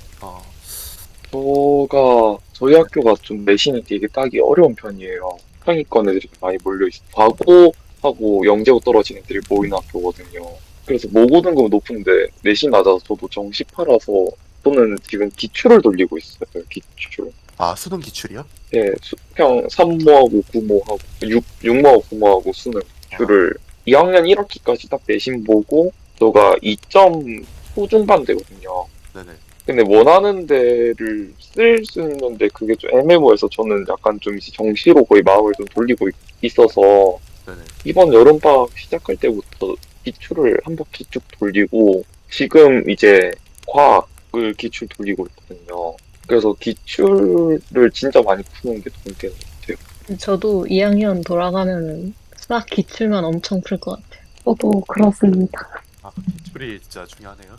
[SPEAKER 6] 저희 학교가 좀 내신이 되게 따기 어려운 편이에요. 상위권 애들이 많이 몰려있어요. 과고하고 영재고 떨어진 애들이 모이는 학교거든요. 그래서 모고등급 높은데 내신 낮아서 저도 정시파라서 저는 지금 기출을 돌리고 있어요. 기출.
[SPEAKER 2] 수능 기출이요?
[SPEAKER 6] 예, 그냥 3모하고 9모하고 6모하고 9모하고 수능 기출을 2학년 1학기까지 딱 내신 보고 저가 2점 후중반 되거든요.
[SPEAKER 2] 네네.
[SPEAKER 6] 근데 원하는 데를 쓸 수 있는데 그게 좀 애매모해서 저는 약간 좀 이제 정시로 거의 마음을 좀 돌리고 있어서
[SPEAKER 2] 네네.
[SPEAKER 6] 이번 여름방학 시작할 때부터 기출을 한 바퀴 쭉 돌리고 지금 이제 과학 수학을 기출 돌리고 있거든요. 그래서 기출을 진짜 많이 푸는 게 도움이 되는 것 같아요.
[SPEAKER 3] 저도 2학년 돌아가면은 수학 기출만 엄청 풀 것 같아요.
[SPEAKER 4] 저도 그렇습니다.
[SPEAKER 2] 아, 기출이 진짜 중요하네요.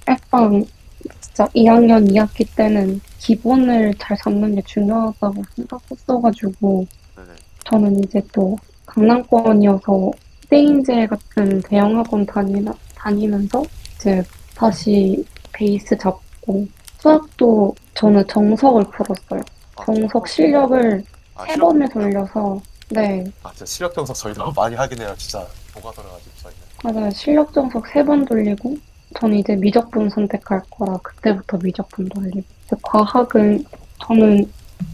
[SPEAKER 4] 약간 진짜 2학년 2학기 때는 기본을 잘 잡는 게 중요하다고 생각했어가지고
[SPEAKER 2] 네네.
[SPEAKER 4] 저는 이제 또 강남권이어서 세인제 같은 대형 학원 다니면서 이제 다시 베이스 잡고 수학도 저는 정석을 풀었어요.
[SPEAKER 2] 아,
[SPEAKER 4] 정석 실력을
[SPEAKER 2] 아,
[SPEAKER 4] 세 번을 돌려서 네
[SPEAKER 2] 아, 진짜 실력 정석 저희도 많이 하긴 해요. 진짜 녹아들어가지고 저희는.
[SPEAKER 4] 맞아요. 실력 정석 세 번 돌리고 저는 이제 미적분 선택할 거라 그때부터 미적분 돌리고 이제 과학은 저는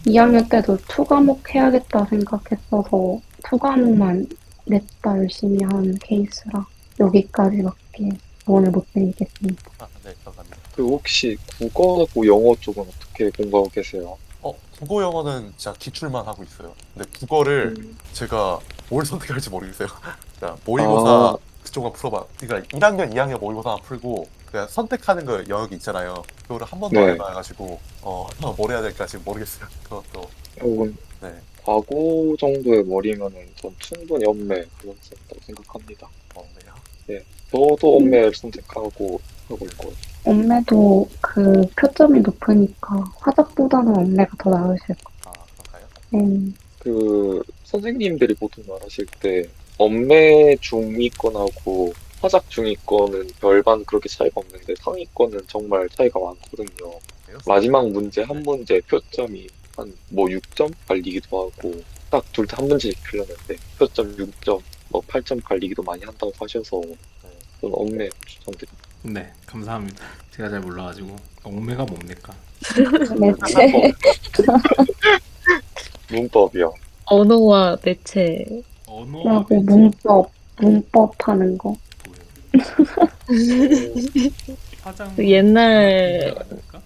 [SPEAKER 4] 2학년 때도 2과목 해야겠다 생각했어서 2과목만 냈다 열심히 한 케이스라 여기까지밖에 조언을 못 드리겠습니다.
[SPEAKER 2] 아, 네, 감사합니다.
[SPEAKER 6] 그 혹시 국어하고 영어 쪽은 어떻게 공부하고 계세요?
[SPEAKER 2] 국어 영어는 진짜 기출만 하고 있어요. 근데 국어를 제가 뭘 선택할지 모르겠어요. 자, 모의고사
[SPEAKER 6] 아.
[SPEAKER 2] 그쪽만 풀어봐. 그러니까 1학년, 2학년 모의고사만 풀고 그냥 선택하는 거 영역이 있잖아요. 그거를 한 번도 안
[SPEAKER 6] 네.
[SPEAKER 2] 해봐가지고 뭘 해야 될까 지금 모르겠어요. 그것도.
[SPEAKER 6] 혹은
[SPEAKER 2] 네.
[SPEAKER 6] 과거 정도의 머리면은 전 충분히 엄매 그런 수 있다고 생각합니다.
[SPEAKER 2] 네요.
[SPEAKER 6] 저도 엄매를 선택하고 하고 있고요.
[SPEAKER 4] 엄매도 그 표점이 높으니까 화작보다는 엄매가 더 나으실 거예요.
[SPEAKER 2] 아, 그런가요?
[SPEAKER 6] 그 선생님들이 보통 말하실 때 엄매 중위권하고 화작 중위권은 별반 그렇게 차이가 없는데 상위권은 정말 차이가 많거든요. 마지막 문제 한 문제 표점이 한 뭐 6점 갈리기도 하고 딱 둘 다 한 문제씩 틀렸는데 표점 6점 뭐 8점 갈리기도 많이 한다고 하셔서 저는 엄매 추천드립니다.
[SPEAKER 1] 네, 감사합니다. 제가 잘 몰라가지고 엉매가 뭡니까?
[SPEAKER 4] 매체
[SPEAKER 6] 문법이요.
[SPEAKER 3] 언어와 매체.
[SPEAKER 1] 언어와
[SPEAKER 4] 하고
[SPEAKER 1] 매체
[SPEAKER 4] 문법 하는 거.
[SPEAKER 1] 뭐예요? 화장
[SPEAKER 3] 그 옛날
[SPEAKER 1] 아닙니까?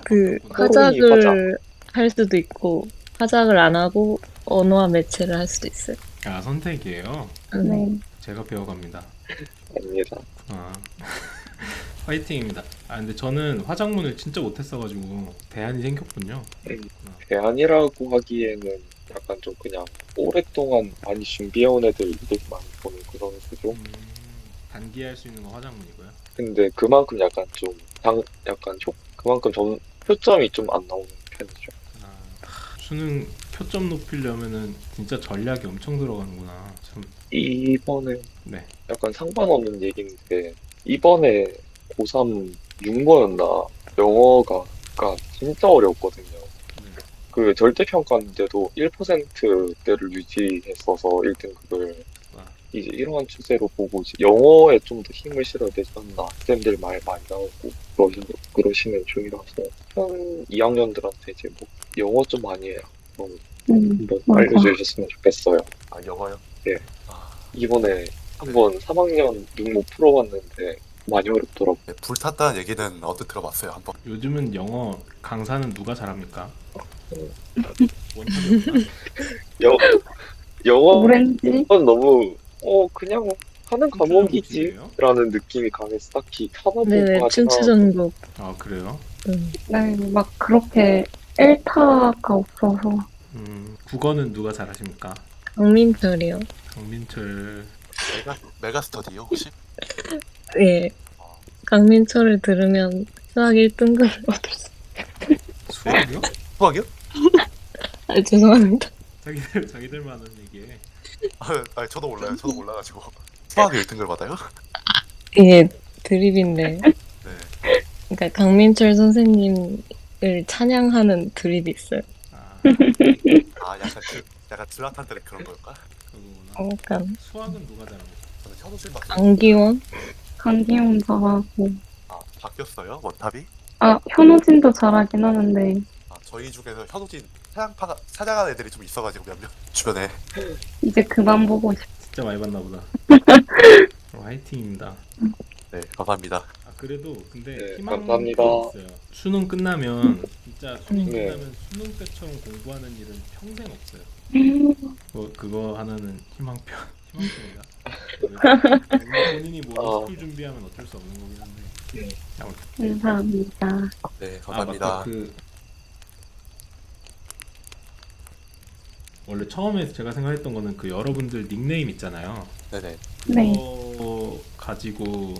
[SPEAKER 3] 그
[SPEAKER 6] 토론이
[SPEAKER 3] 화작을 할 수도 있고 화작을 안 하고 언어와 매체를 할 수도 있어요.
[SPEAKER 1] 아, 선택이에요.
[SPEAKER 4] 네.
[SPEAKER 1] 제가 배워갑니다.
[SPEAKER 6] 아닙니다.
[SPEAKER 1] 아. 화이팅입니다. 아, 근데 저는 화장문을 진짜 못했어가지고 대안이 생겼군요.
[SPEAKER 6] 대안이라고 하기에는 약간 좀 그냥 오랫동안 많이 준비해온 애들 이득 많이 보는 그런 구조?
[SPEAKER 1] 단기할 수 있는 건 화장문이고요.
[SPEAKER 6] 근데 그만큼 약간 좀 약간 그만큼 표점이 좀 안 나오는 편이죠.
[SPEAKER 1] 수능 표점 높이려면은 진짜 전략이 엄청 들어가는구나. 참.
[SPEAKER 6] 이번에
[SPEAKER 1] 네.
[SPEAKER 6] 약간 상관없는 얘기인데 이번에 고3 6모였나 영어가 진짜 어려웠거든요. 그 절대평가인데도 1%대를 유지했어서 1등급을 이제 이러한 추세로 보고 이제 영어에 좀 더 힘을 실어야 되지 않나 쌤들 말 많이 나오고 그러시는 중이라서 현 2학년들한테 이제 뭐 영어 좀 많이 해요. 한번
[SPEAKER 4] 맞아.
[SPEAKER 6] 알려주셨으면 좋겠어요.
[SPEAKER 2] 아, 영어요?
[SPEAKER 6] 네.
[SPEAKER 2] 아,
[SPEAKER 6] 이번에 한번 3학년 6모 풀어봤는데 많이 어렵더라고요.
[SPEAKER 2] 네, 불탔다는 얘기는 어디 들어봤어요 한번.
[SPEAKER 1] 요즘은 영어 강사는 누가 잘합니까? 원탑이었나?
[SPEAKER 6] 영어는
[SPEAKER 4] 오렌지?
[SPEAKER 6] 너무 그냥 하는 과목이지
[SPEAKER 1] 목소리예요?
[SPEAKER 6] 라는 느낌이 강해서 딱히 찾아보고
[SPEAKER 3] 네네,
[SPEAKER 6] 하진
[SPEAKER 3] 춤추
[SPEAKER 6] 않아요.
[SPEAKER 3] 전국.
[SPEAKER 1] 아, 그래요?
[SPEAKER 4] 네, 막 그렇게 일타가 없어서
[SPEAKER 1] 국어는 누가 잘하십니까?
[SPEAKER 3] 강민철이요.
[SPEAKER 1] 강민철.
[SPEAKER 2] 메가스터디요 혹시?
[SPEAKER 3] 예. 강민철을 들으면 수학 1등급을 얻을 수.
[SPEAKER 1] 수학이요?
[SPEAKER 2] 수학이요?
[SPEAKER 3] 아, 죄송합니다.
[SPEAKER 1] 자기들만 하는 얘기에.
[SPEAKER 2] 아, 저도 몰라요. 저도 몰라가지고. 수학에 1등을 받아요?
[SPEAKER 3] 이게 드립인데.
[SPEAKER 2] 네.
[SPEAKER 3] 그러니까 강민철 선생님을 찬양하는 드립이 있어요.
[SPEAKER 2] 아, 약간 질라탄 때 그런 걸까?
[SPEAKER 1] 그거구나.
[SPEAKER 3] 그러니까
[SPEAKER 1] 수학은 누가 잘합니까?
[SPEAKER 2] 저는 현우실 막.
[SPEAKER 3] 강기원?
[SPEAKER 4] 강기훈 잘하고
[SPEAKER 2] 아, 바뀌었어요 원탑이?
[SPEAKER 4] 현우진도 잘하긴 하는데
[SPEAKER 2] 아, 저희 중에서 현우진 사냥한 애들이 좀 있어가지고 몇 명 주변에.
[SPEAKER 4] 이제 그만 보고 싶어.
[SPEAKER 1] 진짜 많이 봤나 보다. 화이팅입니다.
[SPEAKER 2] 네, 감사합니다.
[SPEAKER 1] 아, 그래도 근데
[SPEAKER 6] 네,
[SPEAKER 1] 희망이
[SPEAKER 6] 감사합니다.
[SPEAKER 1] 있어요. 수능 끝나면 진짜 수능
[SPEAKER 6] 네.
[SPEAKER 1] 끝나면 수능 때처럼 공부하는 일은 평생 없어요. 그거 하나는 희망표 희망입니다. 본인이 뭐
[SPEAKER 6] 어.
[SPEAKER 1] 스쿨 준비하면 어쩔 수 없는 거긴 한데.
[SPEAKER 6] 네.
[SPEAKER 1] 아무튼.
[SPEAKER 4] 감사합니다.
[SPEAKER 2] 네,
[SPEAKER 1] 아
[SPEAKER 2] 감사합니다.
[SPEAKER 1] 맞다. 그 원래 처음에 제가 생각했던 거는 그 여러분들 닉네임 있잖아요.
[SPEAKER 2] 네네.
[SPEAKER 4] 네.
[SPEAKER 1] 그거 가지고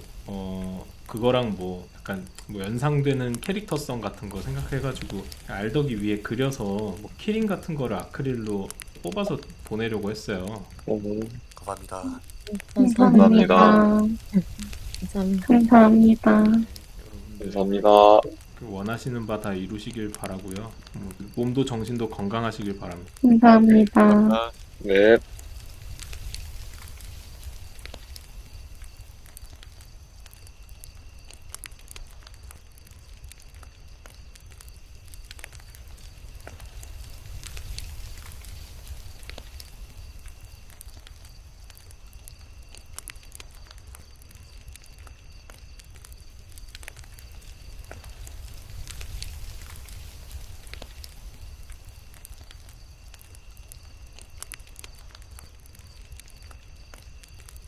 [SPEAKER 1] 그거랑 뭐 약간 뭐 연상되는 캐릭터성 같은 거 생각해가지고 알더기 위에 그려서 뭐 키링 같은 거를 아크릴로 뽑아서 보내려고 했어요.
[SPEAKER 2] 감사합니다.
[SPEAKER 3] 감사합니다.
[SPEAKER 4] 감사합니다.
[SPEAKER 3] 감사합니다.
[SPEAKER 4] 감사합니다.
[SPEAKER 1] 여러분들
[SPEAKER 6] 감사합니다.
[SPEAKER 1] 그 원하시는 바 다 이루시길 바라고요. 몸도 정신도 건강하시길 바랍니다.
[SPEAKER 4] 감사합니다.
[SPEAKER 2] 감사합니다.
[SPEAKER 6] 네.